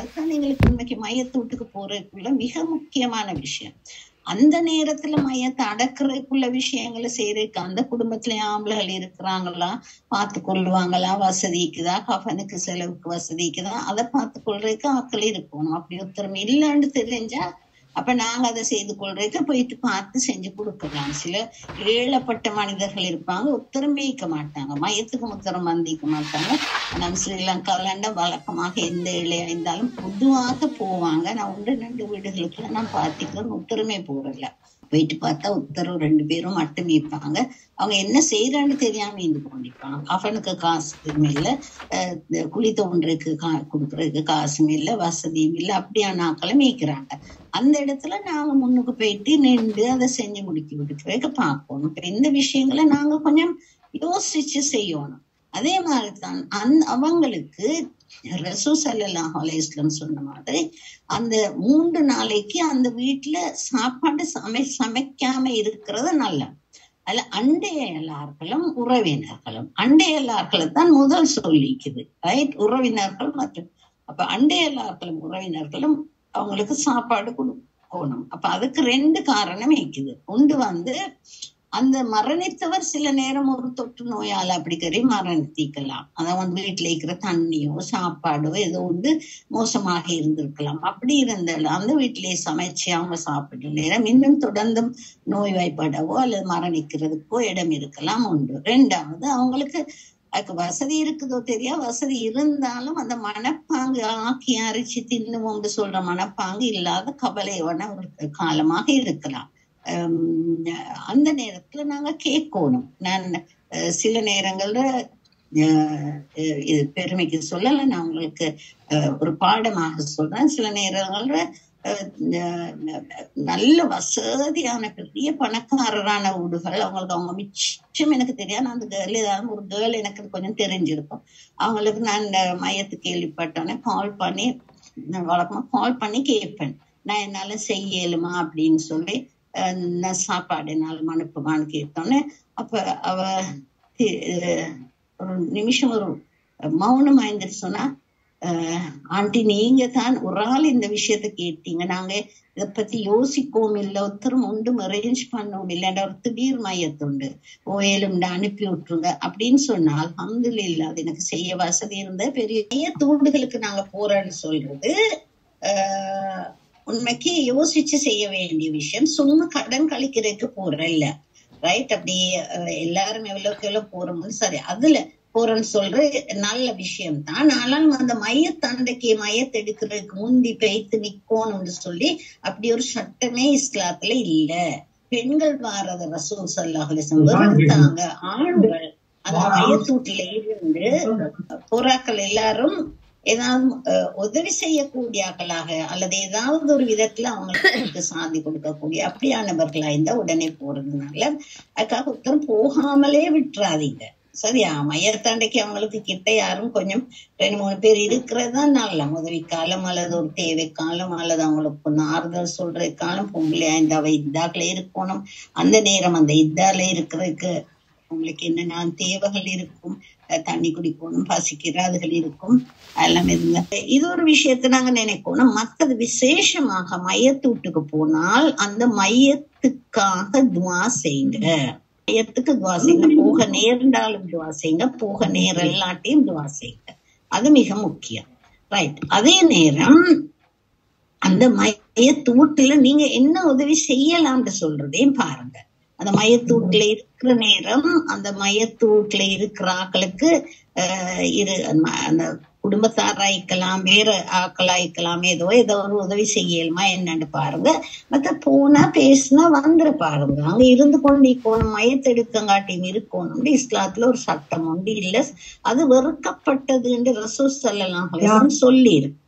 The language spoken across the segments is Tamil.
அதுதான் எங்களுக்கு இன்னைக்கு மையத்தூட்டுக்கு போறதுக்குள்ள மிக முக்கியமான விஷயம். அந்த நேரத்துல மையத்தை அடக்குறதுக்குள்ள விஷயங்களை செய்யறதுக்கு அந்த குடும்பத்துல ஆம்பளைகள் இருக்கிறாங்களா, பார்த்து கொள்வாங்களா, வசதிக்குதா, கஃனுக்கு செலவுக்கு வசதிக்குதா, அதை பார்த்து கொள்றதுக்கு ஆட்கள் இருக்கணும். அப்படி ஒருத்தரும் இல்லைன்னு தெரிஞ்சா அப்ப நாங்க அதை செய்து கொள்றதுக்கு போயிட்டு பார்த்து செஞ்சு கொடுக்கலாம். சில ஏழப்பட்ட மனிதர்கள் இருப்பாங்க, உத்தரம் மேய்க்க மாட்டாங்க, மையத்துக்கு உத்தரம் வந்திக்க மாட்டாங்க. நம்ம ஸ்ரீலங்கால வழக்கமாக எந்த ஏழையா இருந்தாலும் பொதுவாக போவாங்க. நான் 1-2 வீடுகளுக்குள்ள நான் பார்த்திக்கிறேன், உத்தரமே போறல. போயிட்டு பார்த்தா உத்தரவு 2 பேரும் மட்டும் மீட்பாங்க. அவங்க என்ன செய்யறான்னு தெரியாம இருந்து கொண்டிருப்பாங்க. அவனுக்கு காசும் இல்லை, குழி தோன்றதுக்கு கொடுக்கறதுக்கு காசும் இல்லை, வசதியும் இல்லை. அப்படியான ஆக்களை மீக்கிறாங்க. அந்த இடத்துல நாங்க முன்னுக்கு போயிட்டு நின்று அதை செஞ்சு முடிக்க விட்டு பார்க்கணும். இப்ப இந்த விஷயங்களை நாங்க கொஞ்சம் யோசிச்சு செய்யணும். அதே மாதிரிதான் அவங்களுக்கு ரசூல் ஸல்லல்லாஹு அலைஹி வஸல்லம் சொன்ன மாதிரி அந்த 3 நாளைக்கு அந்த வீட்டுல சாப்பாடு சமைக்காம இருக்கிறது நல்ல. அதுல அண்டையலார்களும் உறவினர்களும், அண்டையலார்களை தான் முதல் சொல்லிக்குது, ரைட்? உறவினர்கள் மற்றும் அப்ப அண்டையலார்களும் உறவினர்களும் அவங்களுக்கு சாப்பாடு கொடுக்கணும். அப்ப அதுக்கு 2 காரணம் இருக்குது. ஒன்று அந்த மரணித்தவர் சில நேரம் ஒரு தொற்று நோயால அப்படி மரணித்திக்கலாம். அதான் வீட்டுல இருக்கிற தண்ணியோ சாப்பாடோ ஏதோ மோசமாக இருந்திருக்கலாம். அப்படி இருந்தாலும் அந்த வீட்டிலேயே சமைச்சு அவங்க சாப்பிட்ட நேரம் இன்னும் தொடர்ந்து நோய்வாய்ப்படவோ அல்லது மரணிக்கிறதுக்கோ இடம் இருக்கலாம். ஒன்று. 2வது அவங்களுக்கு அதுக்கு வசதி இருக்குதோ தெரியா, வசதி இருந்தாலும் அந்த மனப்பாங்கு ஆக்கி அரைச்சு தின்னுவோம்னு சொல்ற மனப்பாங்கு இல்லாத கவலையோட ஒரு காலமாக இருக்கலாம். அந்த நேரத்துல நாங்க கேட்கணும். நான் சில நேரங்கள்ல இது பெருமைக்கு சொல்லல, நான் உங்களுக்கு ஒரு பாடமாக சொல்றேன். சில நேரங்கள்ல நல்ல வசதியான பெரிய பணக்காரரான வீடுகள், அவங்களுக்கு அவங்க மிச்சம் எனக்கு தெரியாது. அந்த கேர்ள் ஏதாவது ஒரு கேர்ள் எனக்கு கொஞ்சம் தெரிஞ்சிருக்கும். அவங்களுக்கு நான் மையத்து கேள்விப்பட்டோன்னே கால் பண்ணி, வழக்கமா கால் பண்ணி கேட்பேன், நான் என்னால செய்யலுமா அப்படின்னு சொல்லி, நான் சாப்பாடு என்னாலும் அனுப்புமான்னு கேட்டோன்னே அப்ப அவ ஒரு நிமிஷம் ஒரு மௌனம் ஆய்ந்துட்டு சொன்னா, ஆண்டி நீங்க தான் ஒரு ஆள் இந்த விஷயத்த கேட்டீங்க, நாங்க இதை பத்தி யோசிக்கவும் இல்லை, ஒருத்தரும் ஒன்றும் அரேஞ்ச் பண்ணவும் இல்லைன்ற ஒரு திடீர் மையத்துண்டு, ஓயலும் அனுப்பி விட்டுருங்க அப்படின்னு சொன்னால் அல்ஹம்துலில்லாஹ் அது எனக்கு செய்ய வசதி இருந்த பெரிய தூண்டுகளுக்கு நாங்க போறோன்னு சொல்றது உண்மைக்கு யோசிச்சு செய்ய வேண்டிய விஷயம். சும்மா கடன் கழிக்கிறதுக்கு போறல்ல, ரைட்? அப்படி எல்லாரும் எவ்வளவுக்கு எவ்வளவு போறோம்னு சரி அதுல போறேன்னு சொல்ற நல்ல விஷயம் தான். ஆனாலும் அந்த மையத்தண்டைக்கு மையத்தெடுக்கிறதுக்கு முந்தி பெய்த்து நிக்கணும்னு சொல்லி அப்படி ஒரு சட்டமே இஸ்லாத்துல இல்ல. பெண்கள் வாரத ரசூல் ஸல்லல்லாஹு அலைஹி வஸல்லம் வெறுத்தாங்க. ஆண்கள் அந்த மையத்தூட்டில இருந்து போராக்கள் எல்லாரும் ஏதாவது உதவி செய்யக்கூடியாக்களாக அல்லது ஏதாவது ஒரு விதத்துல அவங்களுக்கு சாதி கொடுக்கக்கூடிய அப்படியானவர்களா இருந்தா உடனே போறதுனால அதுக்காக ஒருத்தரும் போகாமலே விட்டுறாதீங்க. சரியா? மையத்தாண்டைக்கு அவங்களுக்கு கிட்ட யாரும் கொஞ்சம் 2-3 பேர் இருக்கிறதா நல்ல உதவி காலம் அல்லது ஒரு தேவை காலம் அல்லது அவங்களுக்கு ஆறுதல் சொல்ற காலம். பொம்பளையா இந்த அவ இதாக்குல இருக்கணும், அந்த நேரம் அந்த இதால இருக்கிறதுக்கு உங்களுக்கு என்னென்ன தேவைகள் இருக்கும், தண்ணி குடிக்கணும், பசிக்கிறாதுகள் இருக்கும், எல்லாம் இருந்தா இது ஒரு விஷயத்த நாங்க நினைக்கணும். மற்றது விசேஷமாக மையத்தூட்டுக்கு போனால் அந்த மையத்துக்காக துவா செய்யுங்க. மையத்துக்கு துவா செய்யுங்க. போக நேர்ந்தாலும் துவா செய்யுங்க, போக நேரல்லாட்டியும் துவா செய்யுங்க. அது மிக முக்கியம், ரைட்? அதே நேரம் அந்த மையத்தூட்டுல நீங்க என்ன உதவி செய்யலாம்னு சொல்றதையும் பாருங்க. அந்த மையத்தூட்டுல இருக்கிற நேரம் அந்த மையத்தூட்டுல இருக்கிற ஆக்களுக்கு அந்த குடும்பத்தாராய்க்கலாம், வேற ஆக்களாய்க்கலாம், ஏதோ ஒரு உதவி செய்யலுமா என்னன்னு பாருங்க. மத்த போனா பேசினா வந்துட பாருங்க. அங்க இருந்து கொண்டு மையத்தெடுக்கங்காட்டியும் இருக்கணும். இஸ்லாத்துல ஒரு சட்டம் உண்டு இல்ல, அது வெறுக்கப்பட்டதுன்னு ரசூல் ஸல்லல்லாஹு அலைஹி வஸல்லம் சொல்லி இருக்கு.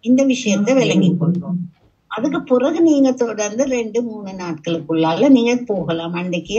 இந்த விஷயத்த விளங்கி கொள்வோம். அதுக்கு பிறகு நீங்க தொடர்ந்து 2-3 நாட்களுக்குள்ளால நீங்க போகலாம். அன்றைக்கு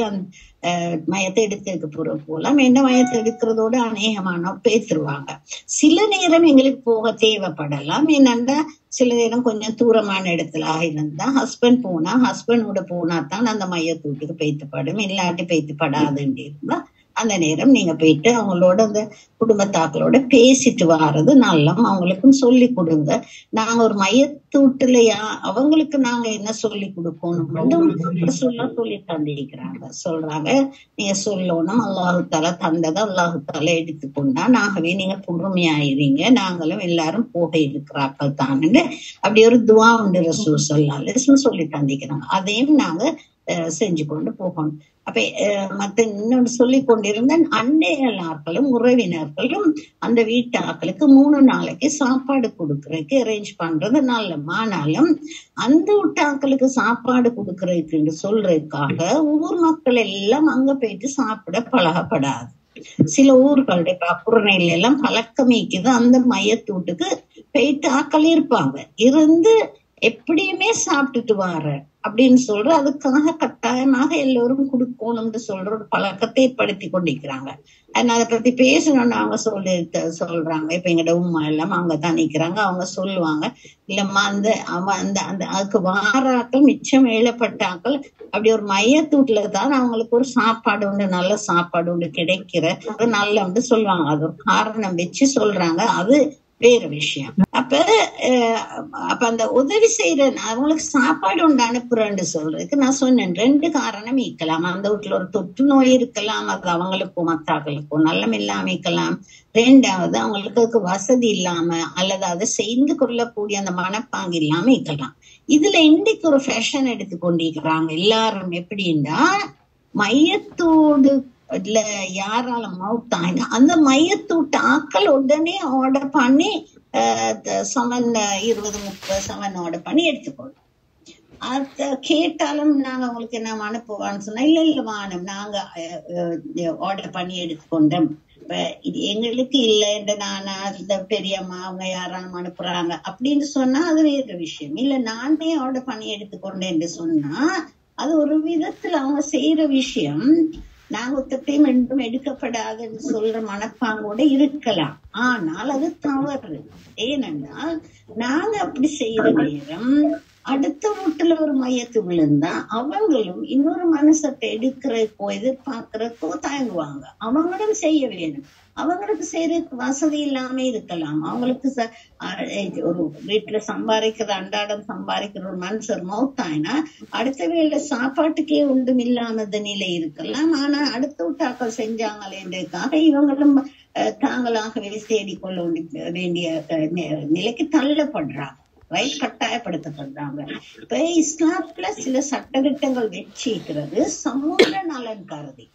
மையத்தை எடுத்ததுக்கு பிறகு போகலாம். என்ன மையத்தை எடுக்கிறதோட அநேகமான பேசுருவாங்க. சில நேரம் எங்களுக்கு போக தேவைப்படலாம். என்னன்னா சில நேரம் கொஞ்சம் தூரமான இடத்துல இருந்தா ஹஸ்பண்டோட போனா தான் அந்த மையத்தூட்டுக்கு பேத்துப்படும், இல்லாட்டி பேத்துப்படாதுன்னு இருந்தா அந்த நேரம் நீங்க போயிட்டு அவங்களோட அந்த குடும்பத்தாக்களோட பேசிட்டு வாரது நல்லா, அவங்களுக்கும் சொல்லி கொடுங்க. நாங்க ஒரு மையத்தூட்டுலையா அவங்களுக்கு நாங்க என்ன சொல்லி கொடுக்கணும் சொல்லி தந்திருக்கிறாங்க. சொல்றாங்க, நீங்க சொல்லணும் அல்லாஹுத்தாலா தந்ததை அல்லாஹுத்தாலா எடுத்துக்கொண்டா, நாகவே நீங்க பொறுமையாயிருங்க, நாங்களும் எல்லாரும் போக இருக்கிறார்கள் தான்னு அப்படி ஒரு துவா உண்டு ரசூல் ஸல்லல்லாஹு அலைஹி வஸல்லம் சொல்லி தந்திக்கிறாங்க. அதையும் நாங்க செஞ்சு கொண்டு போகணும். அப்ப மத்த இன்னொன்று சொல்லி கொண்டிருந்த அண்டையலார்களும் உறவினர்களும் அந்த வீட்டு ஆக்களுக்கு 3 நாளைக்கு சாப்பாடு கொடுக்கறதுக்கு அரேஞ்ச் பண்றது நல்ல. ஆனாலும் அந்த வீட்டாக்களுக்கு சாப்பாடு கொடுக்கறதுக்கு சொல்றதுக்காக ஊர் மக்கள் எல்லாம் அங்க போயிட்டு சாப்பிட பழகப்படாது. சில ஊர்களுடைய குரணையில எல்லாம் பழக்கமிக்குது. அந்த மையத்தூட்டுக்கு போயிட்டு ஆக்கள் இருப்பாங்க, இருந்து எப்படியுமே சாப்பிட்டுட்டு வார அப்படின்னு சொல்ற, அதுக்காக கட்டாயமாக எல்லோரும் கொடுக்கணும்னு சொல்ற ஒரு பழக்கத்தை ஏற்படுத்தி கொண்டிருக்கிறாங்க. அதை பத்தி பேசணும்னு அவங்க சொல்றாங்க. இப்ப எங்கட உமா எல்லாம் அங்கதான் நிக்கிறாங்க, அவங்க சொல்லுவாங்க, இல்லம்மா அந்த அதுக்கு வாராக்கள் மிச்சம் ஏழப்பட்டாக்கள் அப்படி ஒரு மையத்தூட்டுல தான் அவங்களுக்கு ஒரு சாப்பாடு உண்டு, நல்ல சாப்பாடு உண்டு கிடைக்கிற அது நல்ல உண்டு சொல்லுவாங்க. அது ஒரு காரணம் வச்சு சொல்றாங்க, அது வேற விஷயம். அப்ப அந்த உதவி செய்யற அவங்களுக்கு சாப்பாடு உண்டு அனுப்புறேன்னு சொல்றதுக்கு நான் சொன்னேன் 2 காரணம் இருக்கலாம். அந்த வீட்டுல ஒரு தொற்று நோய் இருக்கலாம், அது அவங்களுக்கும் மத்தாக்களுக்கும் நல்லம் இல்லாம இருக்கலாம். 2வது அவங்களுக்கு வசதி இல்லாம அல்லது அதை செய்து கொள்ளக்கூடிய அந்த மனப்பாங்கு இல்லாம இருக்கலாம். இதுல இன்றைக்கு ஒரு ஃபேஷன் எடுத்து கொண்டிருக்கிறாங்க எல்லாரும். எப்படின்னா மையத்தோடு இல்ல யாரால மவுத்தாங்க அந்த மையத்தூட்டு ஆக்கள் உடனே ஆர்டர் பண்ணி 20-30 சமன் ஆர்டர் பண்ணி எடுத்துக்கொள்ளும். அத கேட்டாலும் நாங்க உங்களுக்கு என்ன அனுப்புவான்னு சொன்னா, இல்ல வானம் நாங்க ஆர்டர் பண்ணி எடுத்துக்கொண்டோம், இப்ப இது எங்களுக்கு இல்ல நானா இந்த பெரியம்மா அவங்க யாராலும் அனுப்புறாங்க அப்படின்னு சொன்னா அது வேற விஷயம். இல்ல நானே ஆர்டர் பண்ணி எடுத்துக்கொண்டேன்னு சொன்னா அது ஒரு விதத்துல அவங்க செய்யற விஷயம். நாங்க ஒத்தத்தையும் ரெண்டும் எடுக்கப்படாதுன்னு சொல்ற மனப்பாங்கோட இருக்கலாம், ஆனால் அது தவறு. ஏனென்றால் நாங்க அப்படி செய்யற நேரம் அடுத்த வீட்டுல ஒரு மையத்து விழுந்தா அவங்களும் இன்னொரு மனசத்தை எடுக்கிறக்கோ எதிர்பார்க்கிறக்கோ தயங்குவாங்க. அவங்களும் செய்ய வேணும். அவங்களுக்கு செய்யறதுக்கு வசதி இல்லாம இருக்கலாம். அவங்களுக்கு ஒரு வீட்டுல சம்பாதிக்கிற அன்றாடம் சம்பாதிக்கிற ஒரு மனுஷர் மௌத்தாயினா அடுத்த வேளை சாப்பாட்டுக்கே ஒன்றும் இல்லாத நிலை இருக்கலாம். ஆனா அடுத்த வீட்டாக்கள் செஞ்சாங்களேன்றதுக்காக இவங்களும் தாங்களாகவே தேடிக்கொள்ள வேண்டிய நிலைக்கு தள்ளப்படுறாங்க, கட்டாயப்படுத்தப்படுறாங்க. இப்ப இஸ்லாத்துல சில சட்டதிட்டங்கள் வச்சிருக்கிறது சமூக நலன் கருதி.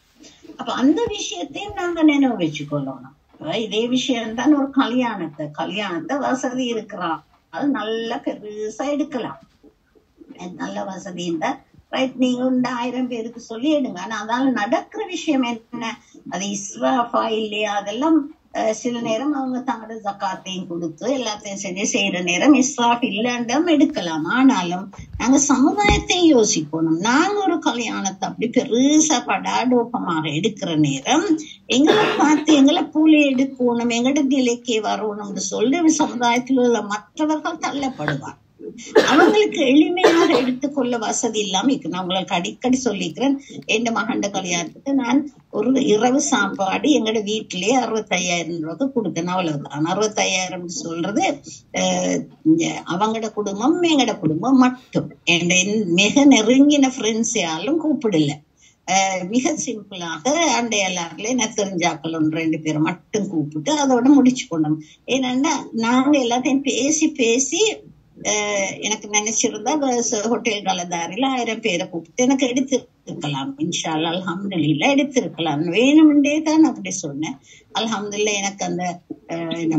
அப்ப அந்த விஷயத்தையும் நாங்க நினைவு வச்சுக்கொள்ளணும். இதே விஷயம்தான் ஒரு கல்யாணத்தை வசதி இருக்கிறான் அது நல்லா பெருசா எடுக்கலாம், நல்ல வசதி இருந்தா நீங்க 1000 பேருக்கு சொல்லி எடுங்க. ஆனா அதால நடக்கிற விஷயம் என்ன, அது இஸ்ராஃபா இல்லையா, அதெல்லாம் சில நேரம் அவங்க தங்களோட ஜக்காத்தையும் கொடுத்து எல்லாத்தையும் செஞ்சு செய்யற நேரம் இஸ்ராஃப் இல்லைன்றும் எடுக்கலாம். ஆனாலும் நாங்க சமுதாயத்தையும் யோசிக்கணும். நாங்க ஒரு கல்யாணத்தை அப்படி பெருசா படாடோப்பமாக எடுக்கிற நேரம் எங்களை பார்த்து எங்களை பூலை எடுக்கணும், எங்கட நிலைக்கே வரணும்னு சொல்லி சமுதாயத்தில் உள்ள மற்றவர்கள் தள்ளப்படுவார். அவங்களுக்கு எளிமையாக எடுத்துக்கொள்ள வசதி இல்லாம இருக்கு. நான் உங்களுக்கு அடிக்கடி சொல்லிக்கிறேன், என் மகண்ட கல்யாணத்துக்கு நான் ஒரு இரவு சாப்பாடு எங்கட வீட்டிலேயே 65,000 ரூபாய்க்கு கொடுத்தேன், அவ்வளவுதான். 65,000 சொல்றது அவங்கட குடும்பம் எங்கட குடும்பம் மட்டும், மிக நெருங்கின ஃப்ரெண்ட்ஸ் யாரும் கூப்பிடல. மிக சிம்பிளாக அண்டையெல்லாருல என்ன தெரிஞ்சாக்கள் 1-2 பேரை மட்டும் கூப்பிட்டு அதோட முடிச்சு கொண்டோம். ஏன்னா நாங்க எல்லாத்தையும் பேசி எனக்கு நினைச்சிருந்தா ஹோட்டல் கலதாரில 1000 பேரை கூப்பிட்டு எனக்கு எடுத்திருக்கலாம், இன்ஷா அல்லாஹ் அல்ஹம்துலில்லாஹ் எடுத்திருக்கலாம். வேணும்ன்றே தான் அப்படி சொன்னேன். அல்ஹம்துலில்லாஹ் எனக்கு அந்த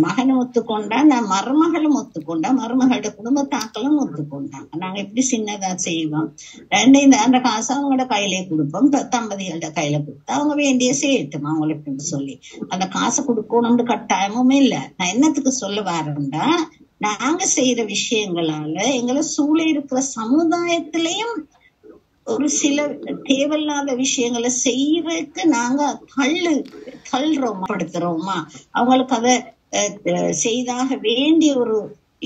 மகனை ஒத்துக்கொண்டா, நான் மருமகளும் ஒத்துக்கொண்டா, மருமகளோட குடும்பத்தாக்களும் ஒத்துக்கொண்டாங்க. நாங்க எப்படி சின்னதா செய்வோம், அந்த காசு அவங்களோட கையிலே கொடுப்போம், தம்பதிகளோட கையில கொடுத்தா அவங்க வேண்டிய செய்யட்டும் அவங்களுக்கு சொல்லி அந்த காசை கொடுக்கணும்னு கட்டாயமும் இல்லை. நான் என்னத்துக்கு சொல்ல வரேன்டா, நாங்க செய்யற விஷயங்களால எங்களை சூழ இருக்கிற சமுதாயத்திலையும் ஒரு சில தேவையில்லாத விஷயங்களை செய்யறதுக்கு நாங்க படுத்துறோமா, அவங்களுக்கு அதை செய்தாக வேண்டிய ஒரு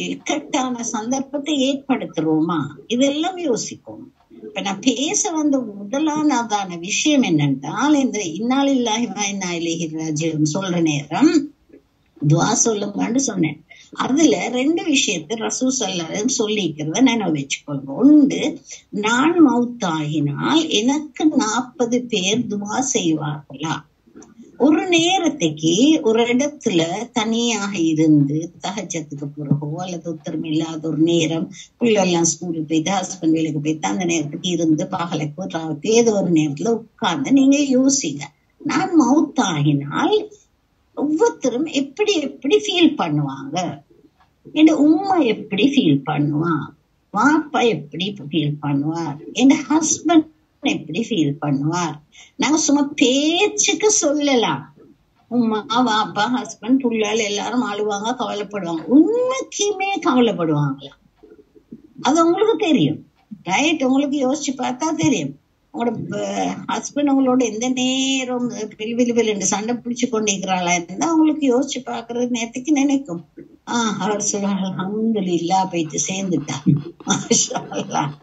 இக்கட்டான சந்தர்ப்பத்தை ஏற்படுத்துறோமா, இதெல்லாம் யோசிக்கணும். இப்ப நான் பேச வந்த முதலானதான விஷயம் என்னென்றால், இந்த இன்னாலில்லாஹி வ இன்னா இலைஹி ராஜிஊன் சொல்ற நேரம் துஆ சொல்லுங்கன்னு சொன்னேன். அதுல 2 விஷயத்தை ரசூல் ஸல்லல்லாஹு அலைஹி வஸல்லம் சொல்லிக்கிறத நினைவு வச்சுக்கோங்க. ஒன்று, நான் மௌத்தாகினால் எனக்கு 40 பேர் துஆ செய்வார்களா? ஒரு நேரத்துக்கு ஒரு இடத்துல தனியாக இருந்து தஹஜ்ஜத்துக்கு பிறகோ அல்லது உத்தரவு இல்லாத ஒரு நேரம், பிள்ளைலாம் ஸ்கூலுக்கு போயிட்டு ஹஸ்பண்ட் வேலைக்கு போயிட்டு அந்த நேரத்துக்கு இருந்து பகலுக்கு ராவுக்கு ஏதோ ஒரு நேரத்துல உட்கார்ந்து நீங்க யோசிங்க, நான் மௌத்தாகினால் ஒவ்வொருத்தரும் எப்படி எப்படி ஃபீல் பண்ணுவாங்க? என் உம்மா எப்படி ஃபீல் பண்ணுவான்? வாப்பா எப்படி ஃபீல் பண்ணுவார்? என் ஹஸ்பண்ட் எப்படி ஃபீல் பண்ணுவார்? நாங்க சும்மா பேச்சுக்கு சொல்லலாம், உம்மா வாப்பா ஹஸ்பண்ட் புள்ளால் எல்லாரும் அழுவாங்க, கவலைப்படுவாங்க. உண்மைக்குமே கவலைப்படுவாங்களா? அது உங்களுக்கு தெரியும், ரைட்? உங்களுக்கு யோசிச்சு பார்த்தா தெரியும். உங்களோட ஹஸ்பண்ட் உங்களோட எந்த நேரம் வில்வில்வில் சண்டை பிடிச்சு கொண்டிருக்கிறாளா இருந்தா உங்களுக்கு யோசிச்சு பாக்குறது நேரத்துக்கு நினைக்கும், அவர் சொல்லுவாங்க அல்ஹம்துலில்லாஹ் போயிட்டு சேர்ந்துட்டா, மாஷா அல்லாஹ்,